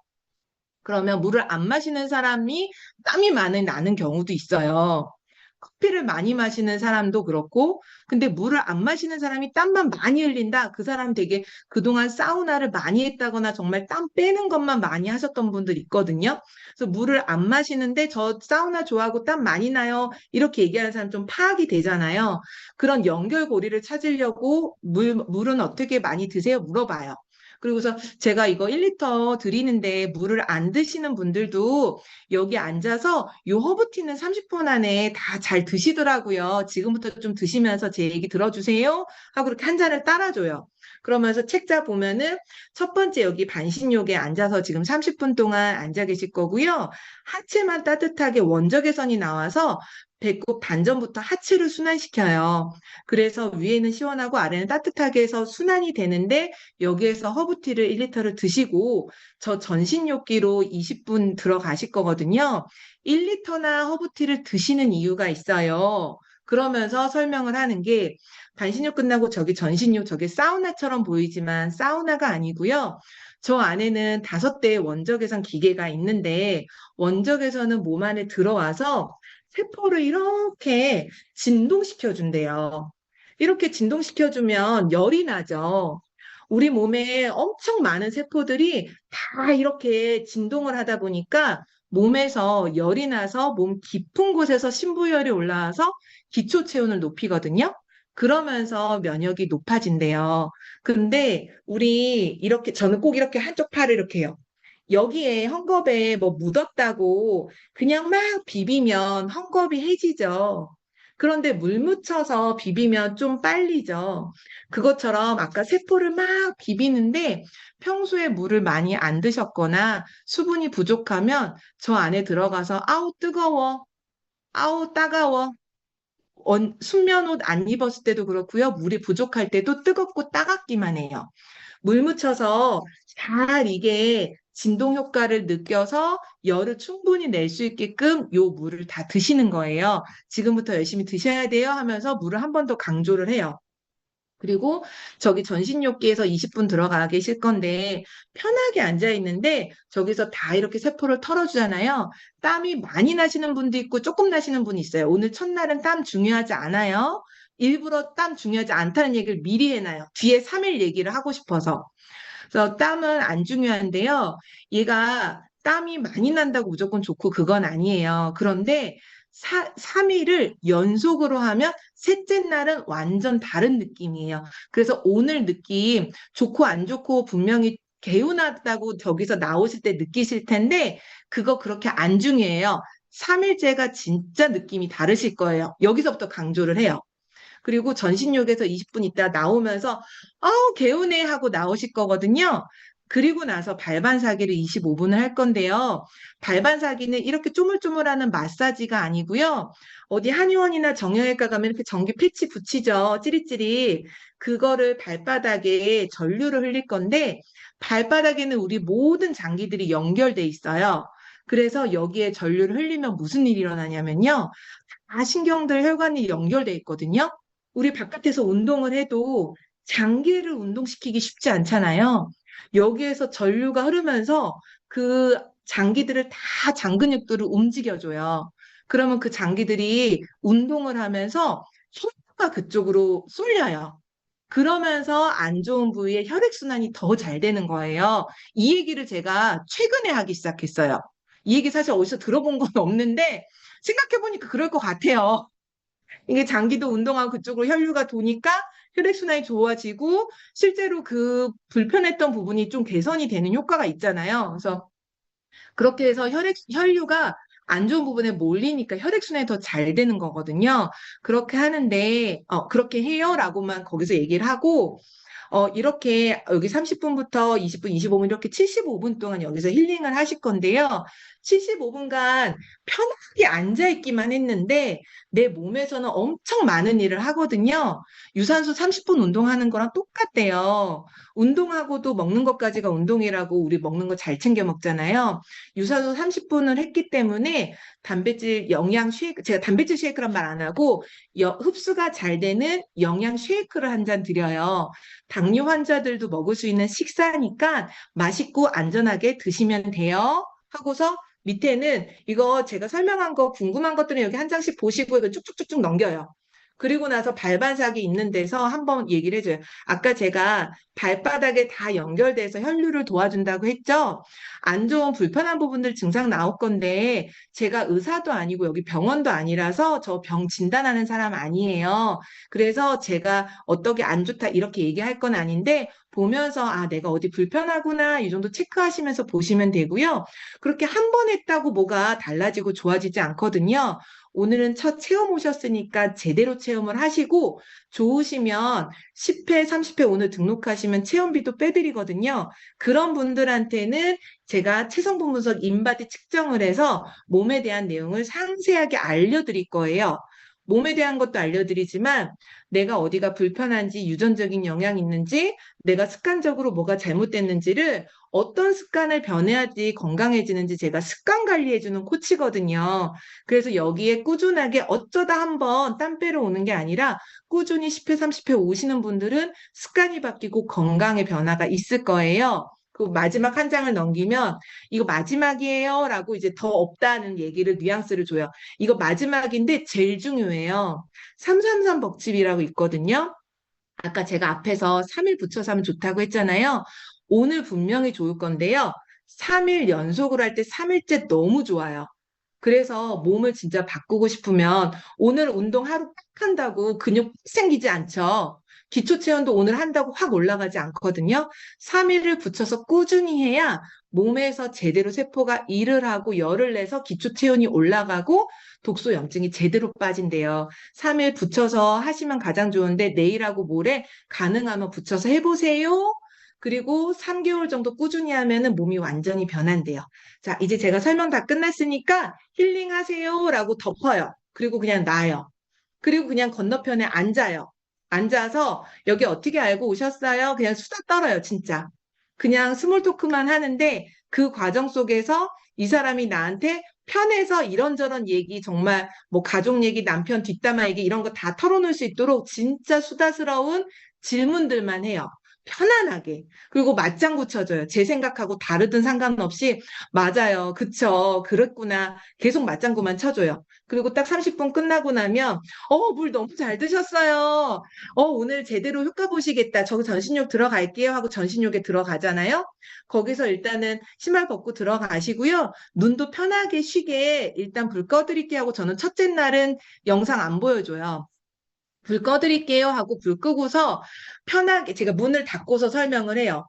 그러면 물을 안 마시는 사람이 땀이 많이 나는 경우도 있어요. 커피를 많이 마시는 사람도 그렇고, 근데 물을 안 마시는 사람이 땀만 많이 흘린다. 그 사람 되게 그동안 사우나를 많이 했다거나 정말 땀 빼는 것만 많이 하셨던 분들 있거든요. 그래서 물을 안 마시는데 저 사우나 좋아하고 땀 많이 나요. 이렇게 얘기하는 사람 좀 파악이 되잖아요. 그런 연결고리를 찾으려고 물은 어떻게 많이 드세요? 물어봐요. 그리고서 제가 이거 1리터 드리는데 물을 안 드시는 분들도 여기 앉아서 요 허브티는 30분 안에 다 잘 드시더라고요. 지금부터 좀 드시면서 제 얘기 들어주세요. 하고 그렇게 한 잔을 따라줘요. 그러면서 책자 보면은 첫 번째 여기 반신욕에 앉아서 지금 30분 동안 앉아 계실 거고요. 하체만 따뜻하게 원적외선이 나와서 배꼽 단전부터 하체를 순환시켜요. 그래서 위에는 시원하고 아래는 따뜻하게 해서 순환이 되는데 여기에서 허브티를 1리터를 드시고 저 전신욕기로 20분 들어가실 거거든요. 1리터나 허브티를 드시는 이유가 있어요. 그러면서 설명을 하는 게 반신욕 끝나고 저기 전신욕 저게 사우나처럼 보이지만 사우나가 아니고요. 저 안에는 5대의 원적외선 기계가 있는데 원적외선은 몸 안에 들어와서 세포를 이렇게 진동시켜준대요. 이렇게 진동시켜주면 열이 나죠. 우리 몸에 엄청 많은 세포들이 다 이렇게 진동을 하다 보니까 몸에서 열이 나서 몸 깊은 곳에서 신부열이 올라와서 기초 체온을 높이거든요. 그러면서 면역이 높아진대요. 근데 우리 이렇게 저는 꼭 이렇게 한쪽 팔을 이렇게 해요. 여기에 헝겊에 뭐 묻었다고 그냥 막 비비면 헝겊이 해지죠. 그런데 물 묻혀서 비비면 좀 빨리죠. 그것처럼 아까 세포를 막 비비는데 평소에 물을 많이 안 드셨거나 수분이 부족하면 저 안에 들어가서 아우 뜨거워, 아우 따가워. 순면 옷 안 입었을 때도 그렇고요. 물이 부족할 때도 뜨겁고 따갑기만 해요. 물 묻혀서 잘 이게 진동 효과를 느껴서 열을 충분히 낼 수 있게끔 요 물을 다 드시는 거예요. 지금부터 열심히 드셔야 돼요 하면서 물을 한 번 더 강조를 해요. 그리고 저기 전신욕기에서 20분 들어가 계실 건데 편하게 앉아 있는데 저기서 다 이렇게 세포를 털어주잖아요. 땀이 많이 나시는 분도 있고 조금 나시는 분이 있어요. 오늘 첫날은 땀 중요하지 않아요. 일부러 땀 중요하지 않다는 얘기를 미리 해놔요. 뒤에 3일 얘기를 하고 싶어서. 그래서 땀은 안 중요한데요. 얘가 땀이 많이 난다고 무조건 좋고 그건 아니에요. 그런데 3일을 연속으로 하면 셋째 날은 완전 다른 느낌이에요. 그래서 오늘 느낌 좋고 안 좋고 분명히 개운하다고 저기서 나오실 때 느끼실 텐데 그거 그렇게 안 중요해요. 3일째가 진짜 느낌이 다르실 거예요. 여기서부터 강조를 해요. 그리고 전신욕에서 20분 있다 나오면서 아우 개운해 하고 나오실 거거든요. 그리고 나서 발반사기를 25분을 할 건데요. 발반사기는 이렇게 쪼물쪼물하는 마사지가 아니고요. 어디 한의원이나 정형외과 가면 이렇게 전기 패치 붙이죠. 찌릿찌릿. 그거를 발바닥에 전류를 흘릴 건데 발바닥에는 우리 모든 장기들이 연결돼 있어요. 그래서 여기에 전류를 흘리면 무슨 일이 일어나냐면요. 다 신경들, 혈관이 연결돼 있거든요. 우리 바깥에서 운동을 해도 장기를 운동시키기 쉽지 않잖아요. 여기에서 전류가 흐르면서 그 장기들을 다 장근육들을 움직여줘요. 그러면 그 장기들이 운동을 하면서 혈류가 그쪽으로 쏠려요. 그러면서 안 좋은 부위에 혈액순환이 더 잘 되는 거예요. 이 얘기를 제가 최근에 하기 시작했어요. 이 얘기 사실 어디서 들어본 건 없는데 생각해보니까 그럴 것 같아요. 이게 장기도 운동하고 그쪽으로 혈류가 도니까 혈액순환이 좋아지고 실제로 그 불편했던 부분이 좀 개선이 되는 효과가 있잖아요. 그래서 그렇게 해서 혈류가 안 좋은 부분에 몰리니까 혈액순환이 더 잘 되는 거거든요. 그렇게 하는데, 그렇게 해요라고만 거기서 얘기를 하고, 이렇게 여기 30분부터 20분, 25분 이렇게 75분 동안 여기서 힐링을 하실 건데요. 75분간 편하게 앉아있기만 했는데 내 몸에서는 엄청 많은 일을 하거든요. 유산소 30분 운동하는 거랑 똑같대요. 운동하고도 먹는 것까지가 운동이라고 우리 먹는 거 잘 챙겨 먹잖아요. 유산소 30분을 했기 때문에 단백질 영양 쉐이크, 제가 단백질 쉐이크란 말 안 하고 흡수가 잘 되는 영양 쉐이크를 한 잔 드려요. 당뇨 환자들도 먹을 수 있는 식사니까 맛있고 안전하게 드시면 돼요. 하고서 밑에는 이거 제가 설명한 거 궁금한 것들은 여기 한 장씩 보시고 이거 쭉쭉쭉쭉 넘겨요. 그리고 나서 발반사기 있는 데서 한번 얘기를 해줘요. 아까 제가 발바닥에 다 연결돼서 혈류를 도와준다고 했죠? 안 좋은 불편한 부분들 증상 나올 건데 제가 의사도 아니고 여기 병원도 아니라서 저 병 진단하는 사람 아니에요. 그래서 제가 어떻게 안 좋다 이렇게 얘기할 건 아닌데 보면서 아 내가 어디 불편하구나 이 정도 체크하시면서 보시면 되고요. 그렇게 한 번 했다고 뭐가 달라지고 좋아지지 않거든요. 오늘은 첫 체험 오셨으니까 제대로 체험을 하시고 좋으시면 10회, 30회 오늘 등록하시면 체험비도 빼드리거든요. 그런 분들한테는 제가 체성분 분석 인바디 측정을 해서 몸에 대한 내용을 상세하게 알려드릴 거예요. 몸에 대한 것도 알려드리지만 내가 어디가 불편한지 유전적인 영향이 있는지 내가 습관적으로 뭐가 잘못됐는지를 어떤 습관을 변해야지 건강해지는지 제가 습관 관리해주는 코치거든요. 그래서 여기에 꾸준하게 어쩌다 한번 땀 빼러 오는 게 아니라 꾸준히 10회, 30회 오시는 분들은 습관이 바뀌고 건강의 변화가 있을 거예요. 그 마지막 한 장을 넘기면 이거 마지막이에요 라고 이제 더 없다는 얘기를 뉘앙스를 줘요. 이거 마지막인데 제일 중요해요. 333 벅집이라고 있거든요. 아까 제가 앞에서 3일 붙여서 하면 좋다고 했잖아요. 오늘 분명히 좋을 건데요. 3일 연속으로 할 때 3일째 너무 좋아요. 그래서 몸을 진짜 바꾸고 싶으면 오늘 운동 하루 딱 한다고 근육 생기지 않죠. 기초 체온도 오늘 한다고 확 올라가지 않거든요. 3일을 붙여서 꾸준히 해야 몸에서 제대로 세포가 일을 하고 열을 내서 기초 체온이 올라가고 독소 염증이 제대로 빠진대요. 3일 붙여서 하시면 가장 좋은데 내일하고 모레 가능하면 붙여서 해보세요. 그리고 3개월 정도 꾸준히 하면은 몸이 완전히 변한대요. 자, 이제 제가 설명 다 끝났으니까 힐링하세요 라고 덮어요. 그리고 그냥 놔요. 그리고 그냥 건너편에 앉아요. 앉아서 여기 어떻게 알고 오셨어요? 그냥 수다 떨어요, 진짜. 그냥 스몰 토크만 하는데 그 과정 속에서 이 사람이 나한테 편해서 이런저런 얘기 정말 뭐 가족 얘기, 남편 뒷담화 얘기 이런 거 다 털어놓을 수 있도록 진짜 수다스러운 질문들만 해요. 편안하게. 그리고 맞장구 쳐줘요. 제 생각하고 다르든 상관없이 맞아요. 그쵸. 그랬구나. 계속 맞장구만 쳐줘요. 그리고 딱 30분 끝나고 나면 물 너무 잘 드셨어요. 오늘 제대로 효과 보시겠다. 저 전신욕 들어갈게요 하고 전신욕에 들어가잖아요. 거기서 일단은 신발 벗고 들어가시고요. 눈도 편하게 쉬게 일단 불 꺼드릴게요 하고 저는 첫째 날은 영상 안 보여줘요. 불 꺼드릴게요 하고 불 끄고서 편하게 제가 문을 닫고서 설명을 해요.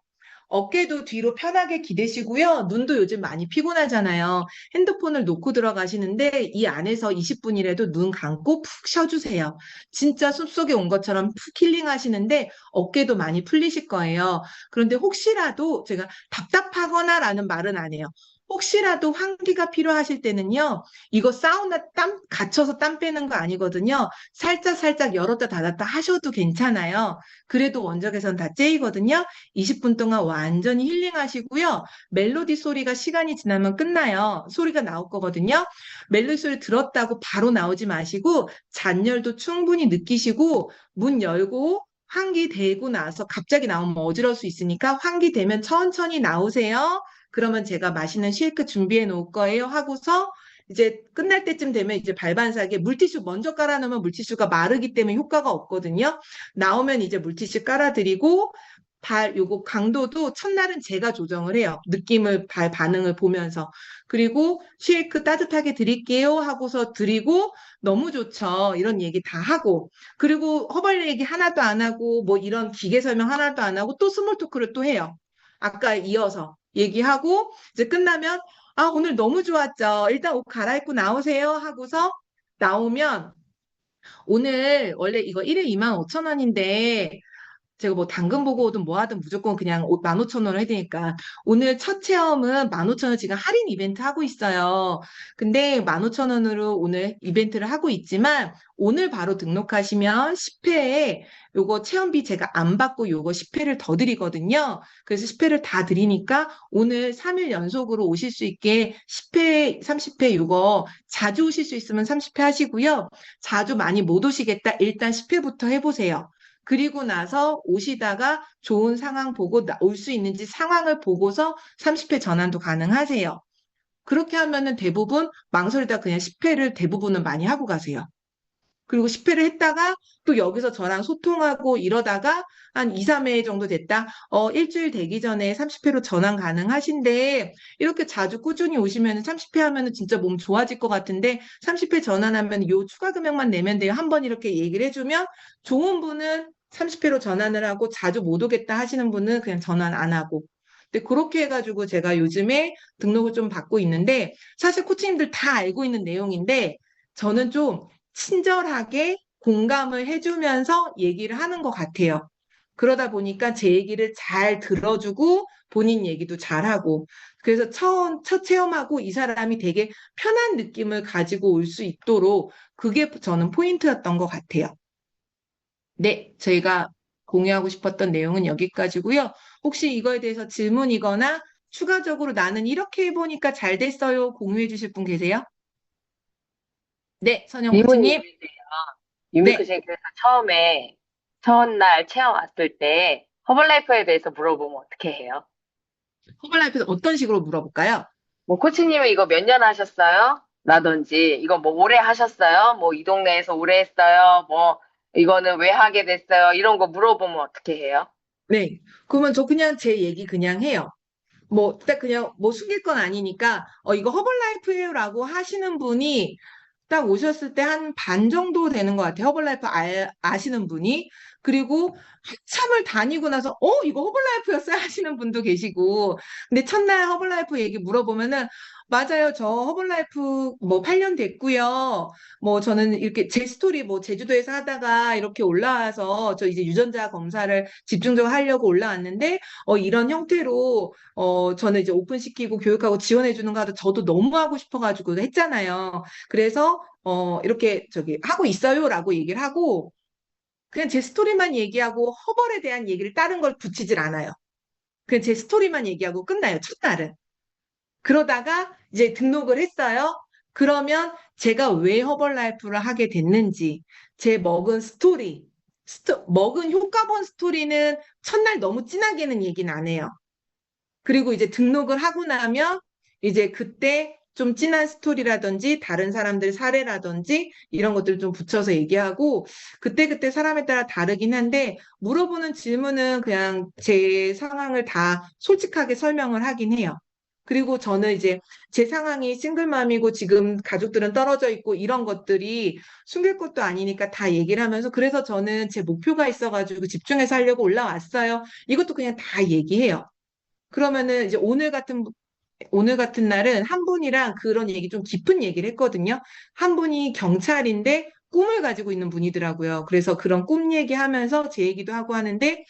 어깨도 뒤로 편하게 기대시고요. 눈도 요즘 많이 피곤하잖아요. 핸드폰을 놓고 들어가시는데 이 안에서 20분이라도 눈 감고 푹 쉬어주세요. 진짜 숲속에 온 것처럼 푹 힐링하시는데 어깨도 많이 풀리실 거예요. 그런데 혹시라도 제가 답답하거나라는 말은 안 해요. 혹시라도 환기가 필요하실 때는요. 이거 사우나 땀 갇혀서 땀 빼는 거 아니거든요. 살짝 열었다 닫았다 하셔도 괜찮아요. 그래도 원적외선 다 째이거든요. 20분 동안 완전히 힐링하시고요. 멜로디 소리가 시간이 지나면 끝나요. 소리가 나올 거거든요. 멜로디 소리 들었다고 바로 나오지 마시고 잔열도 충분히 느끼시고 문 열고 환기 되고 나서 갑자기 나오면 어지러울 수 있으니까 환기 되면 천천히 나오세요. 그러면 제가 맛있는 쉐이크 준비해 놓을 거예요 하고서 이제 끝날 때쯤 되면 이제 발반사하게 물티슈 먼저 깔아놓으면 물티슈가 마르기 때문에 효과가 없거든요. 나오면 이제 물티슈 깔아드리고 요거 강도도 첫날은 제가 조정을 해요. 느낌을, 발 반응을 보면서. 그리고 쉐이크 따뜻하게 드릴게요 하고서 드리고 너무 좋죠. 이런 얘기 다 하고. 그리고 허벌 얘기 하나도 안 하고 뭐 이런 기계 설명 하나도 안 하고 또 스몰 토크를 또 해요. 아까 이어서 얘기하고 이제 끝나면 오늘 너무 좋았죠. 일단 옷 갈아입고 나오세요 하고서 나오면 오늘 원래 이거 1회 25,000원인데 제가 뭐 당근 보고 오든 뭐 하든 무조건 그냥 15,000원을 해야 되니까 오늘 첫 체험은 15,000원 지금 할인 이벤트 하고 있어요. 근데 15,000원으로 오늘 이벤트를 하고 있지만 오늘 바로 등록하시면 10회에 요거 체험비 제가 안 받고 요거 10회를 더 드리거든요. 그래서 10회를 다 드리니까 오늘 3일 연속으로 오실 수 있게 10회, 30회 요거 자주 오실 수 있으면 30회 하시고요. 자주 많이 못 오시겠다. 일단 10회부터 해보세요. 그리고 나서 오시다가 좋은 상황 보고 올 수 있는지 상황을 보고서 30회 전환도 가능하세요. 그렇게 하면은 대부분 망설이다 그냥 10회를 대부분은 많이 하고 가세요. 그리고 10회를 했다가 또 여기서 저랑 소통하고 이러다가 한 2, 3회 정도 됐다. 일주일 되기 전에 30회로 전환 가능하신데 이렇게 자주 꾸준히 오시면 30회 하면은 진짜 몸 좋아질 것 같은데 30회 전환하면 요 추가 금액만 내면 돼요. 한번 이렇게 얘기를 해주면 좋은 분은 30회로 전환을 하고 자주 못 오겠다 하시는 분은 그냥 전환 안 하고. 근데 그렇게 해가지고 제가 요즘에 등록을 좀 받고 있는데 사실 코치님들 다 알고 있는 내용인데 저는 좀 친절하게 공감을 해주면서 얘기를 하는 것 같아요. 그러다 보니까 제 얘기를 잘 들어주고 본인 얘기도 잘하고 그래서 첫 체험하고 이 사람이 되게 편한 느낌을 가지고 올 수 있도록 그게 저는 포인트였던 것 같아요. 네, 저희가 공유하고 싶었던 내용은 여기까지고요. 혹시 이거에 대해서 질문이거나 추가적으로 나는 이렇게 해보니까 잘 됐어요. 공유해 주실 분 계세요? 네, 선영 질문이 코치님. 있는데요. 유미크 네. 쌤께서 처음에 첫날 체험 왔을 때 허벌라이프에 대해서 물어보면 어떻게 해요? 허벌라이프에서 어떤 식으로 물어볼까요? 뭐 코치님은 이거 몇 년 하셨어요? 라든지 이거 뭐 오래 하셨어요? 뭐 이 동네에서 오래 했어요? 뭐 이거는 왜 하게 됐어요? 이런 거 물어보면 어떻게 해요? 네. 그러면 저 그냥 제 얘기 그냥 해요. 뭐, 딱 그냥 뭐 숨길 건 아니니까, 이거 허벌라이프예요라고 하시는 분이 딱 오셨을 때 한 반 정도 되는 것 같아요. 허벌라이프 아시는 분이. 그리고 한참을 다니고 나서, 이거 허벌라이프였어요? 하시는 분도 계시고. 근데 첫날 허벌라이프 얘기 물어보면은, 맞아요. 저 허벌라이프 뭐 8년 됐고요. 뭐 저는 이렇게 제 스토리 뭐 제주도에서 하다가 이렇게 올라와서 저 이제 유전자 검사를 집중적으로 하려고 올라왔는데, 이런 형태로 저는 이제 오픈시키고 교육하고 지원해주는 거 하도 저도 너무 하고 싶어가지고 했잖아요. 그래서, 이렇게 저기 하고 있어요라고 얘기를 하고, 그냥 제 스토리만 얘기하고 허벌에 대한 얘기를 다른 걸 붙이질 않아요. 그냥 제 스토리만 얘기하고 끝나요, 첫날은. 그러다가 이제 등록을 했어요. 그러면 제가 왜 허벌라이프를 하게 됐는지, 제 먹은 스토리, 먹은 효과본 스토리는 첫날 너무 진하게는 얘기는 안 해요. 그리고 이제 등록을 하고 나면 이제 그때 좀 진한 스토리라든지 다른 사람들 사례라든지 이런 것들을 좀 붙여서 얘기하고 그때그때 사람에 따라 다르긴 한데 물어보는 질문은 그냥 제 상황을 다 솔직하게 설명을 하긴 해요. 그리고 저는 이제 제 상황이 싱글맘이고 지금 가족들은 떨어져 있고 이런 것들이 숨길 것도 아니니까 다 얘기를 하면서 그래서 저는 제 목표가 있어가지고 집중해서 하려고 올라왔어요. 이것도 그냥 다 얘기해요. 그러면은 이제 오늘 같은 날은 한 분이랑 그런 얘기 좀 깊은 얘기를 했거든요. 한 분이 경찰인데 꿈을 가지고 있는 분이더라고요. 그래서 그런 꿈 얘기하면서 제 얘기도 하고 하는데,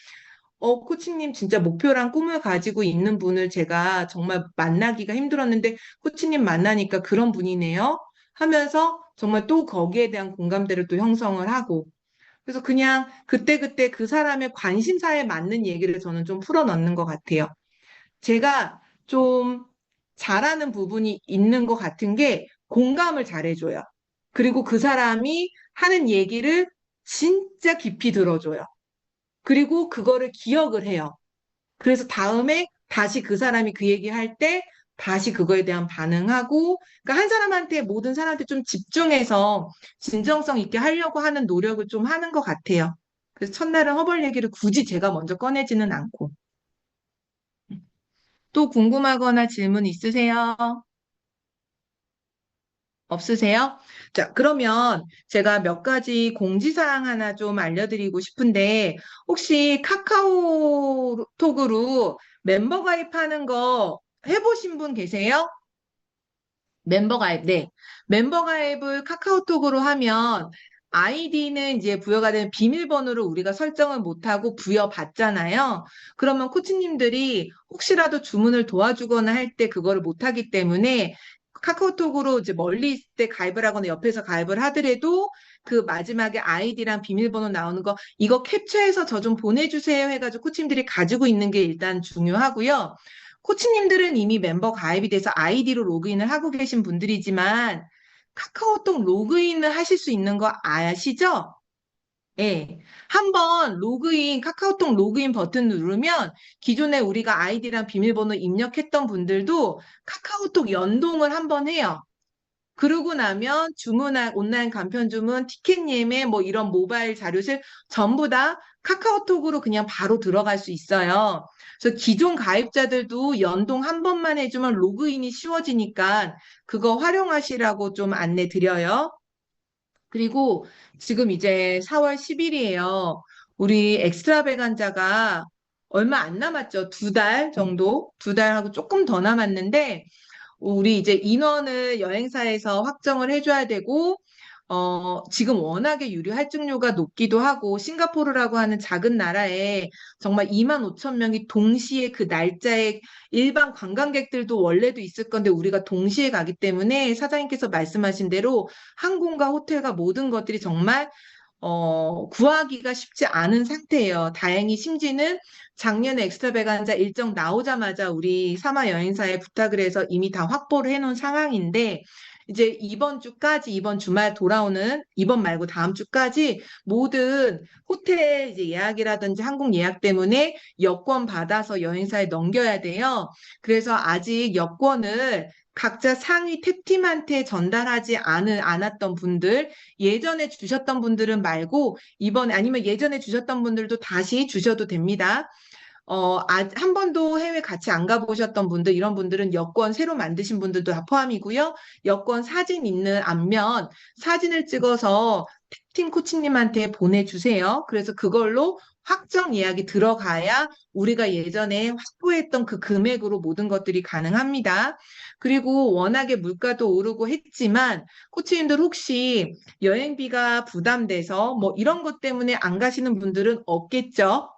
코치님 진짜 목표랑 꿈을 가지고 있는 분을 제가 정말 만나기가 힘들었는데, 코치님 만나니까 그런 분이네요. 하면서 정말 또 거기에 대한 공감대를 또 형성을 하고, 그래서 그냥 그때그때 그 사람의 관심사에 맞는 얘기를 저는 좀 풀어넣는 것 같아요. 제가 좀 잘하는 부분이 있는 것 같은 게 공감을 잘해줘요. 그리고 그 사람이 하는 얘기를 진짜 깊이 들어줘요. 그리고 그거를 기억을 해요. 그래서 다음에 다시 그 사람이 그 얘기할 때 다시 그거에 대한 반응하고, 그러니까 한 사람한테 모든 사람한테 좀 집중해서 진정성 있게 하려고 하는 노력을 좀 하는 것 같아요. 그래서 첫날은 허벌 얘기를 굳이 제가 먼저 꺼내지는 않고. 또 궁금하거나 질문 있으세요? 없으세요? 자, 그러면 제가 몇 가지 공지사항 하나 좀 알려드리고 싶은데, 혹시 카카오톡으로 멤버 가입하는 거 해보신 분 계세요? 멤버 가입, 네. 멤버 가입을 카카오톡으로 하면 아이디는 이제 부여가 되는 비밀번호를 우리가 설정을 못하고 부여받잖아요. 그러면 코치님들이 혹시라도 주문을 도와주거나 할 때 그거를 못하기 때문에 카카오톡으로 이제 멀리 있을 때 가입을 하거나 옆에서 가입을 하더라도 그 마지막에 아이디랑 비밀번호 나오는 거 이거 캡처해서 저 좀 보내주세요 해가지고 코치님들이 가지고 있는 게 일단 중요하고요. 코치님들은 이미 멤버 가입이 돼서 아이디로 로그인을 하고 계신 분들이지만 카카오톡 로그인을 하실 수 있는 거 아시죠? 예. 한번 카카오톡 로그인 버튼 누르면 기존에 우리가 아이디랑 비밀번호 입력했던 분들도 카카오톡 연동을 한번 해요. 그러고 나면 온라인 간편 주문, 티켓 예매, 뭐 이런 모바일 자료실 전부 다 카카오톡으로 그냥 바로 들어갈 수 있어요. 그래서 기존 가입자들도 연동 한 번만 해주면 로그인이 쉬워지니까 그거 활용하시라고 좀 안내 드려요. 그리고 지금 이제 4월 10일이에요. 우리 엑스트라 베간자가 얼마 안 남았죠. 2달 정도? 2달하고 조금 더 남았는데, 우리 이제 인원을 여행사에서 확정을 해줘야 되고, 지금 워낙에 유료 할증료가 높기도 하고, 싱가포르라고 하는 작은 나라에 정말 2만 5천 명이 동시에 그 날짜에 일반 관광객들도 원래도 있을 건데 우리가 동시에 가기 때문에 사장님께서 말씀하신 대로 항공과 호텔과 모든 것들이 정말 구하기가 쉽지 않은 상태예요. 다행히 심지는 작년에 엑스트라 베간자 일정 나오자마자 우리 사마 여행사에 부탁을 해서 이미 다 확보를 해놓은 상황인데 이제 이번 주까지, 이번 주말 돌아오는, 이번 말고 다음 주까지 모든 호텔 이제 예약이라든지 항공 예약 때문에 여권 받아서 여행사에 넘겨야 돼요. 그래서 아직 여권을 각자 상위 탭팀한테 전달하지 않았던 분들, 예전에 주셨던 분들은 말고, 이번에, 아니면 예전에 주셨던 분들도 다시 주셔도 됩니다. 한 번도 해외 같이 안 가보셨던 분들, 이런 분들은 여권 새로 만드신 분들도 다 포함이고요. 여권 사진 있는 앞면 사진을 찍어서 팀 코치님한테 보내주세요. 그래서 그걸로 확정 예약이 들어가야 우리가 예전에 확보했던 그 금액으로 모든 것들이 가능합니다. 그리고 워낙에 물가도 오르고 했지만 코치님들 혹시 여행비가 부담돼서 뭐 이런 것 때문에 안 가시는 분들은 없겠죠?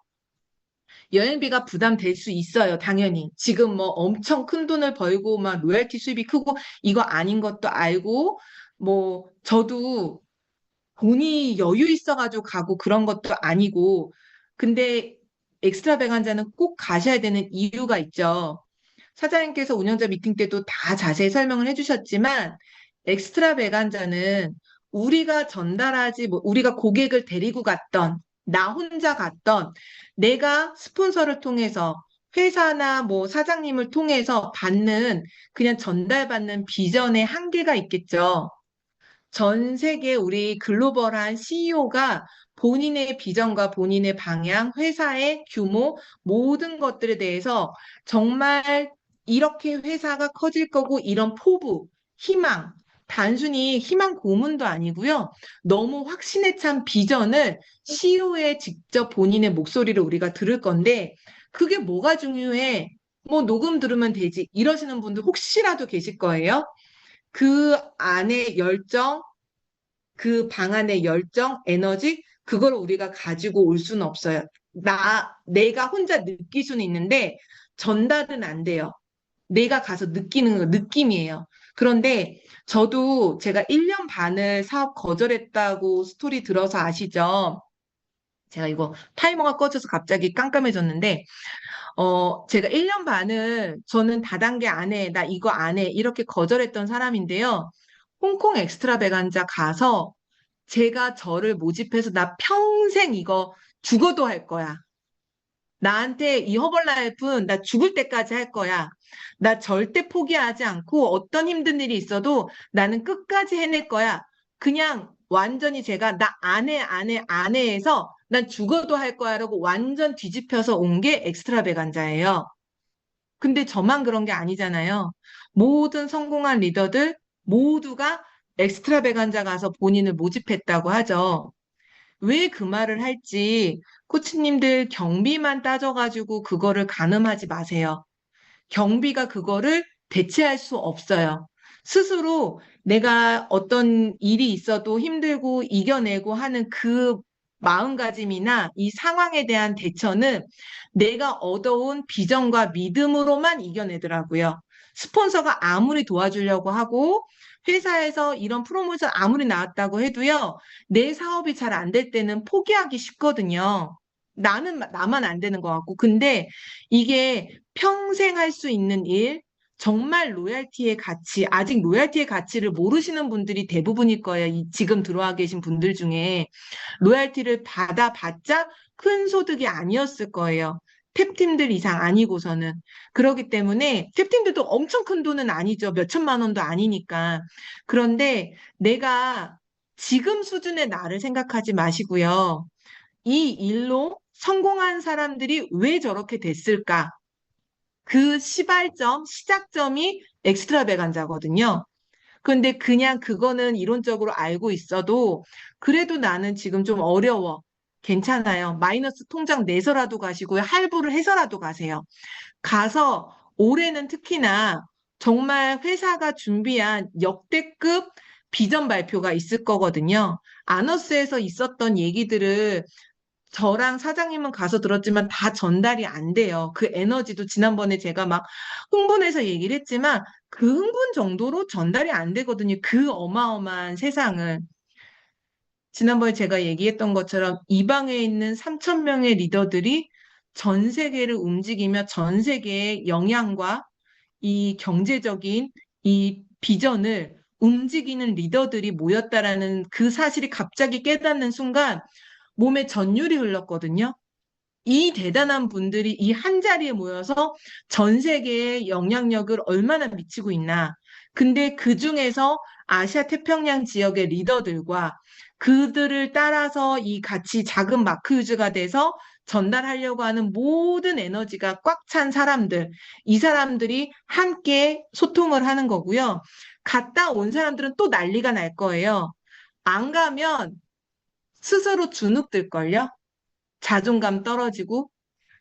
여행비가 부담될 수 있어요, 당연히. 지금 뭐 엄청 큰 돈을 벌고 막 로열티 수입이 크고 이거 아닌 것도 알고 뭐 저도 돈이 여유 있어가지고 가고 그런 것도 아니고 근데 엑스트라 백환자는 꼭 가셔야 되는 이유가 있죠. 사장님께서 운영자 미팅 때도 다 자세히 설명을 해주셨지만 엑스트라 백환자는 우리가 전달하지 우리가 고객을 데리고 갔던 나 혼자 갔던 내가 스폰서를 통해서 회사나 뭐 사장님을 통해서 받는 그냥 전달받는 비전의 한계가 있겠죠. 전 세계 우리 글로벌한 CEO가 본인의 비전과 본인의 방향, 회사의 규모, 모든 것들에 대해서 정말 이렇게 회사가 커질 거고 이런 포부, 희망, 단순히 희망 고문도 아니고요. 너무 확신에 찬 비전을 CEO의 직접 본인의 목소리를 우리가 들을 건데 그게 뭐가 중요해? 뭐 녹음 들으면 되지. 이러시는 분들 혹시라도 계실 거예요. 그 안에 열정, 그 방 안의 열정, 에너지, 그걸 우리가 가지고 올 수는 없어요. 내가 혼자 느낄 수는 있는데 전달은 안 돼요. 내가 가서 느끼는 거, 느낌이에요. 그런데 저도 제가 1년 반을 사업 거절했다고 스토리 들어서 아시죠? 제가 이거 타이머가 꺼져서 갑자기 깜깜해졌는데, 제가 1년 반을 저는 다단계 안 해, 나 이거 안 해, 이렇게 거절했던 사람인데요. 홍콩 엑스트라 베간자 가서 제가 저를 모집해서 나 평생 이거 죽어도 할 거야. 나한테 이 허벌라이프는 나 죽을 때까지 할 거야. 나 절대 포기하지 않고 어떤 힘든 일이 있어도 나는 끝까지 해낼 거야. 그냥 완전히 제가 나 안 해, 안 해, 안 해 해서 난 죽어도 할 거야라고 완전 뒤집혀서 온 게 엑스트라 베간자예요. 근데 저만 그런 게 아니잖아요. 모든 성공한 리더들 모두가 엑스트라 베간자 가서 본인을 모집했다고 하죠. 왜 그 말을 할지 코치님들 경비만 따져가지고 그거를 가늠하지 마세요. 경비가 그거를 대체할 수 없어요. 스스로 내가 어떤 일이 있어도 힘들고 이겨내고 하는 그 마음가짐이나 이 상황에 대한 대처는 내가 얻어온 비전과 믿음으로만 이겨내더라고요. 스폰서가 아무리 도와주려고 하고 회사에서 이런 프로모션 아무리 나왔다고 해도요, 내 사업이 잘 안 될 때는 포기하기 쉽거든요. 나만 안 되는 것 같고. 근데 이게 평생 할 수 있는 일, 정말 로얄티의 가치, 아직 로얄티의 가치를 모르시는 분들이 대부분일 거예요. 지금 들어와 계신 분들 중에. 로얄티를 받아봤자 큰 소득이 아니었을 거예요. 탭팀들 이상 아니고서는. 그렇기 때문에 탭팀들도 엄청 큰 돈은 아니죠. 몇 천만 원도 아니니까. 그런데 내가 지금 수준의 나를 생각하지 마시고요. 이 일로 성공한 사람들이 왜 저렇게 됐을까? 그 시발점, 시작점이 엑스트라 베간자거든요. 근데 그냥 그거는 이론적으로 알고 있어도 그래도 나는 지금 좀 어려워. 괜찮아요. 마이너스 통장 내서라도 가시고요. 할부를 해서라도 가세요. 가서 올해는 특히나 정말 회사가 준비한 역대급 비전 발표가 있을 거거든요. 아너스에서 있었던 얘기들을 저랑 사장님은 가서 들었지만 다 전달이 안 돼요. 그 에너지도 지난번에 제가 막 흥분해서 얘기를 했지만 그 흥분 정도로 전달이 안 되거든요. 그 어마어마한 세상을. 지난번에 제가 얘기했던 것처럼 이 방에 있는 3천 명의 리더들이 전 세계를 움직이며 전 세계의 영향과 이 경제적인 이 비전을 움직이는 리더들이 모였다라는 그 사실이 갑자기 깨닫는 순간 몸에 전율이 흘렀거든요. 이 대단한 분들이 이 한 자리에 모여서 전 세계에 영향력을 얼마나 미치고 있나. 근데 그 중에서 아시아 태평양 지역의 리더들과 그들을 따라서 이 같이 작은 마크 유즈가 돼서 전달하려고 하는 모든 에너지가 꽉 찬 사람들, 이 사람들이 함께 소통을 하는 거고요. 갔다 온 사람들은 또 난리가 날 거예요. 안 가면 스스로 주눅들걸요? 자존감 떨어지고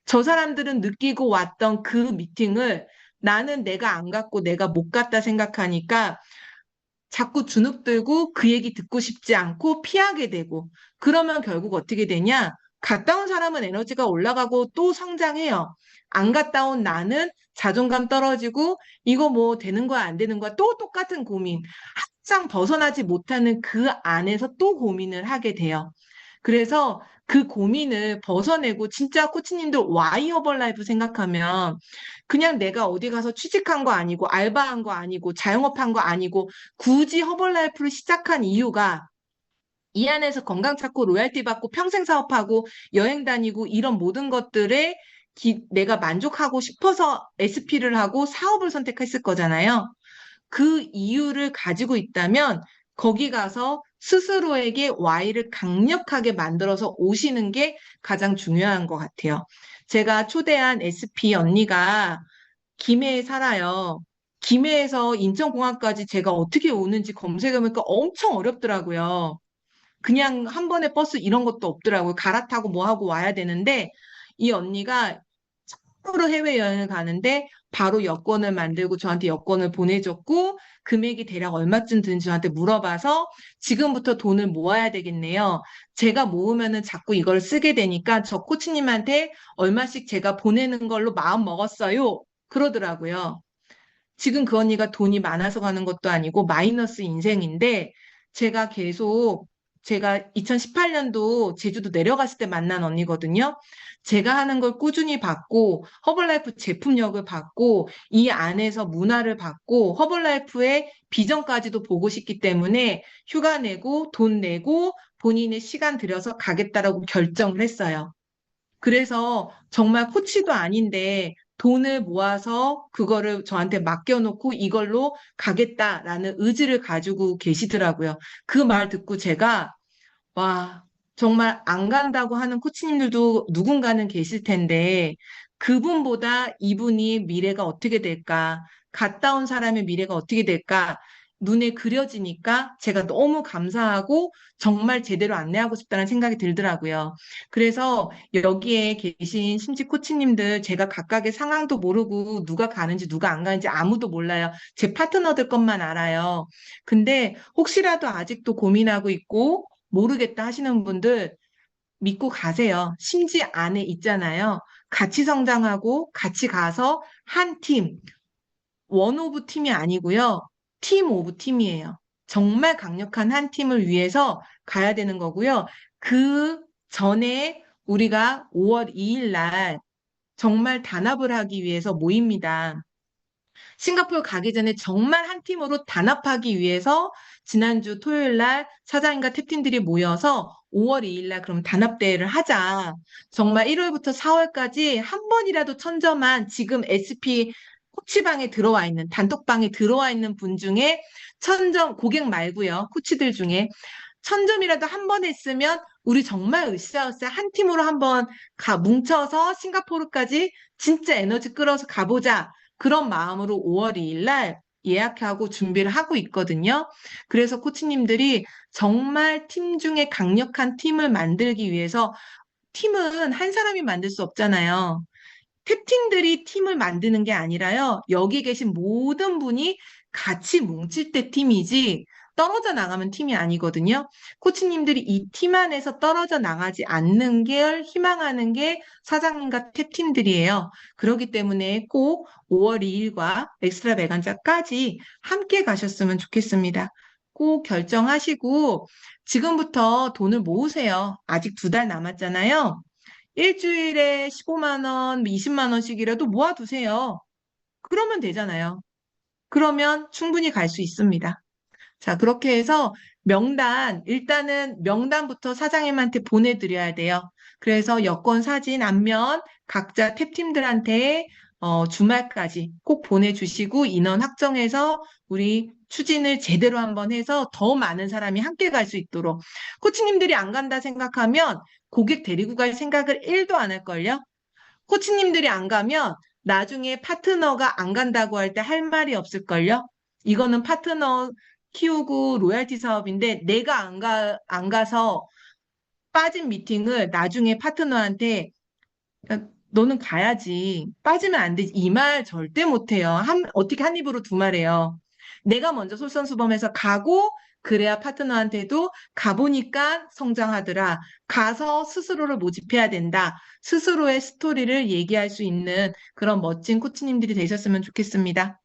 저 사람들은 느끼고 왔던 그 미팅을 나는 내가 안 갔고 내가 못 갔다 생각하니까 자꾸 주눅 들고 그 얘기 듣고 싶지 않고 피하게 되고 그러면 결국 어떻게 되냐? 갔다 온 사람은 에너지가 올라가고 또 성장해요. 안 갔다 온 나는 자존감 떨어지고 이거 뭐 되는 거야 안 되는 거야 또 똑같은 고민. 항상 벗어나지 못하는 그 안에서 또 고민을 하게 돼요. 그래서 그 고민을 벗어내고 진짜 코치님들 와이 허벌라이프 생각하면 그냥 내가 어디 가서 취직한 거 아니고 알바한 거 아니고 자영업한 거 아니고 굳이 허벌라이프를 시작한 이유가 이 안에서 건강 찾고 로얄티 받고 평생 사업하고 여행 다니고 이런 모든 것들에 내가 만족하고 싶어서 SP를 하고 사업을 선택했을 거잖아요. 그 이유를 가지고 있다면 거기 가서 스스로에게 Y를 강력하게 만들어서 오시는 게 가장 중요한 것 같아요. 제가 초대한 SP 언니가 김해에 살아요. 김해에서 인천공항까지 제가 어떻게 오는지 검색해보니까 엄청 어렵더라고요. 그냥 한 번에 버스 이런 것도 없더라고요. 갈아타고 뭐 하고 와야 되는데 이 언니가 처음으로 해외여행을 가는데 바로 여권을 만들고 저한테 여권을 보내줬고 금액이 대략 얼마쯤 드는지 저한테 물어봐서 지금부터 돈을 모아야 되겠네요. 제가 모으면은 자꾸 이걸 쓰게 되니까 저 코치님한테 얼마씩 제가 보내는 걸로 마음 먹었어요. 그러더라고요. 지금 그 언니가 돈이 많아서 가는 것도 아니고 마이너스 인생인데 제가 계속 제가 2018년도 제주도 내려갔을 때 만난 언니거든요. 제가 하는 걸 꾸준히 받고 허벌라이프 제품력을 받고 이 안에서 문화를 받고 허벌라이프의 비전까지도 보고 싶기 때문에 휴가 내고 돈 내고 본인의 시간 들여서 가겠다라고 결정을 했어요. 그래서 정말 코치도 아닌데 돈을 모아서 그거를 저한테 맡겨놓고 이걸로 가겠다라는 의지를 가지고 계시더라고요. 그 말 듣고 제가 와, 정말 안 간다고 하는 코치님들도 누군가는 계실 텐데 그분보다 이분이 미래가 어떻게 될까? 갔다 온 사람의 미래가 어떻게 될까? 눈에 그려지니까 제가 너무 감사하고 정말 제대로 안내하고 싶다는 생각이 들더라고요. 그래서 여기에 계신 심지 코치님들 제가 각각의 상황도 모르고 누가 가는지 누가 안 가는지 아무도 몰라요. 제 파트너들 것만 알아요. 근데 혹시라도 아직도 고민하고 있고 모르겠다 하시는 분들 믿고 가세요. 심지 안에 있잖아요. 같이 성장하고 같이 가서 한 팀, 원 오브 팀이 아니고요. 팀 오브 팀이에요. 정말 강력한 한 팀을 위해서 가야 되는 거고요. 그 전에 우리가 5월 2일 날 정말 단합을 하기 위해서 모입니다. 싱가포르 가기 전에 정말 한 팀으로 단합하기 위해서 지난주 토요일 날 사장님과 탭팀들이 모여서 5월 2일 날 그럼 단합대회를 하자. 정말 1월부터 4월까지 한 번이라도 천점한 지금 SP 코치방에 들어와 있는, 단톡방에 들어와 있는 분 중에 천점, 고객 말고요. 코치들 중에 천점이라도 한 번 했으면 우리 정말 으쌰으쌰 한 팀으로 한번 뭉쳐서 싱가포르까지 진짜 에너지 끌어서 가보자. 그런 마음으로 5월 2일 날 예약하고 준비를 하고 있거든요. 그래서 코치님들이 정말 팀 중에 강력한 팀을 만들기 위해서 팀은 한 사람이 만들 수 없잖아요. 캡틴들이 팀을 만드는 게 아니라요. 여기 계신 모든 분이 같이 뭉칠 때 팀이지 떨어져 나가면 팀이 아니거든요. 코치님들이 이 팀 안에서 떨어져 나가지 않는 걸 희망하는 게 사장님과 탭팀들이에요. 그렇기 때문에 꼭 5월 2일과 엑스트라 메간자까지 함께 가셨으면 좋겠습니다. 꼭 결정하시고 지금부터 돈을 모으세요. 아직 2달 남았잖아요. 일주일에 15만 원, 20만 원씩이라도 모아두세요. 그러면 되잖아요. 그러면 충분히 갈 수 있습니다. 자, 그렇게 해서 일단은 명단부터 사장님한테 보내드려야 돼요. 그래서 여권 사진 앞면 각자 탭팀들한테 주말까지 꼭 보내주시고 인원 확정해서 우리 추진을 제대로 한번 해서 더 많은 사람이 함께 갈 수 있도록. 코치님들이 안 간다 생각하면 고객 데리고 갈 생각을 1도 안 할걸요? 코치님들이 안 가면 나중에 파트너가 안 간다고 할 때 할 말이 없을걸요? 이거는 파트너 키우고 로얄티 사업인데 내가 안 가서 빠진 미팅을 나중에 파트너한테 야, 너는 가야지. 빠지면 안 되지. 이 말 절대 못 해요. 어떻게 한 입으로 두 말해요. 내가 먼저 솔선수범해서 가고, 그래야 파트너한테도 가보니까 성장하더라. 가서 스스로를 모집해야 된다. 스스로의 스토리를 얘기할 수 있는 그런 멋진 코치님들이 되셨으면 좋겠습니다.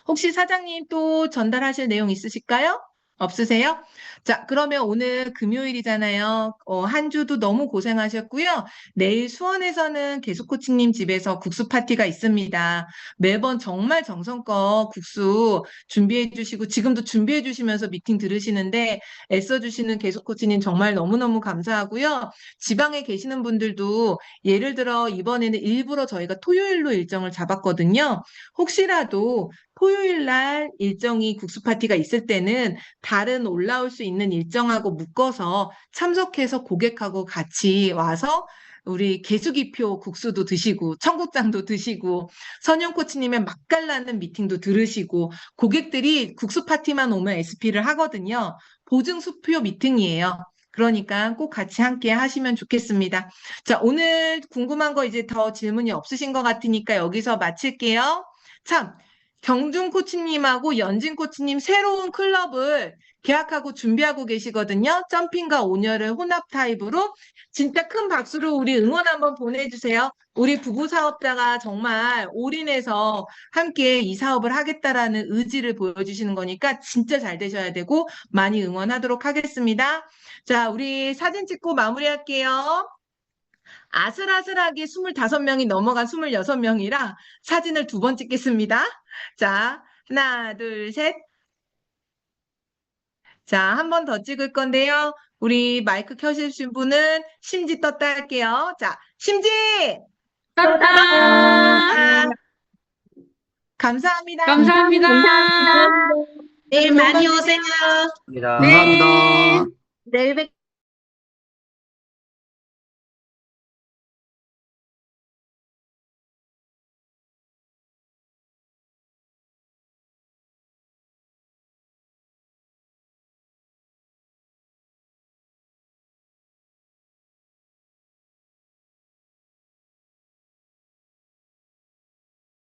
혹시 사장님 또 전달하실 내용 있으실까요? 없으세요? 자, 그러면 오늘 금요일이잖아요. 한 주도 너무 고생하셨고요. 내일 수원에서는 계속 코치님 집에서 국수 파티가 있습니다. 매번 정말 정성껏 국수 준비해 주시고 지금도 준비해 주시면서 미팅 들으시는데 애써 주시는 계속 코치님 정말 너무너무 감사하고요. 지방에 계시는 분들도 예를 들어 이번에는 일부러 저희가 토요일로 일정을 잡았거든요. 혹시라도 토요일 날 일정이 국수 파티가 있을 때는 다른 올라올 수 있는 일정하고 묶어서 참석해서 고객하고 같이 와서 우리 개수기표 국수도 드시고 청국장도 드시고 선영 코치님의 맛깔나는 미팅도 들으시고 고객들이 국수 파티만 오면 SP를 하거든요. 보증 수표 미팅이에요. 그러니까 꼭 같이 함께 하시면 좋겠습니다. 자, 오늘 궁금한 거 이제 더 질문이 없으신 것 같으니까 여기서 마칠게요. 참, 경준 코치님하고 연진 코치님 새로운 클럽을 계약하고 준비하고 계시거든요. 점핑과 온열을 혼합 타입으로 진짜 큰 박수로 우리 응원 한번 보내주세요. 우리 부부 사업자가 정말 올인해서 함께 이 사업을 하겠다라는 의지를 보여주시는 거니까 진짜 잘 되셔야 되고 많이 응원하도록 하겠습니다. 자, 우리 사진 찍고 마무리할게요. 아슬아슬하게 25명이 넘어간 26명이라 사진을 2번 찍겠습니다. 자, 하나, 둘, 셋. 자, 한 번 더 찍을 건데요. 우리 마이크 켜주신 분은 심지 떴다 할게요. 자, 심지! 떴다! 감사합니다. 감사합니다. 내일 많이 오세요. 감사합니다. 네. 감사합니다. 내일 뵙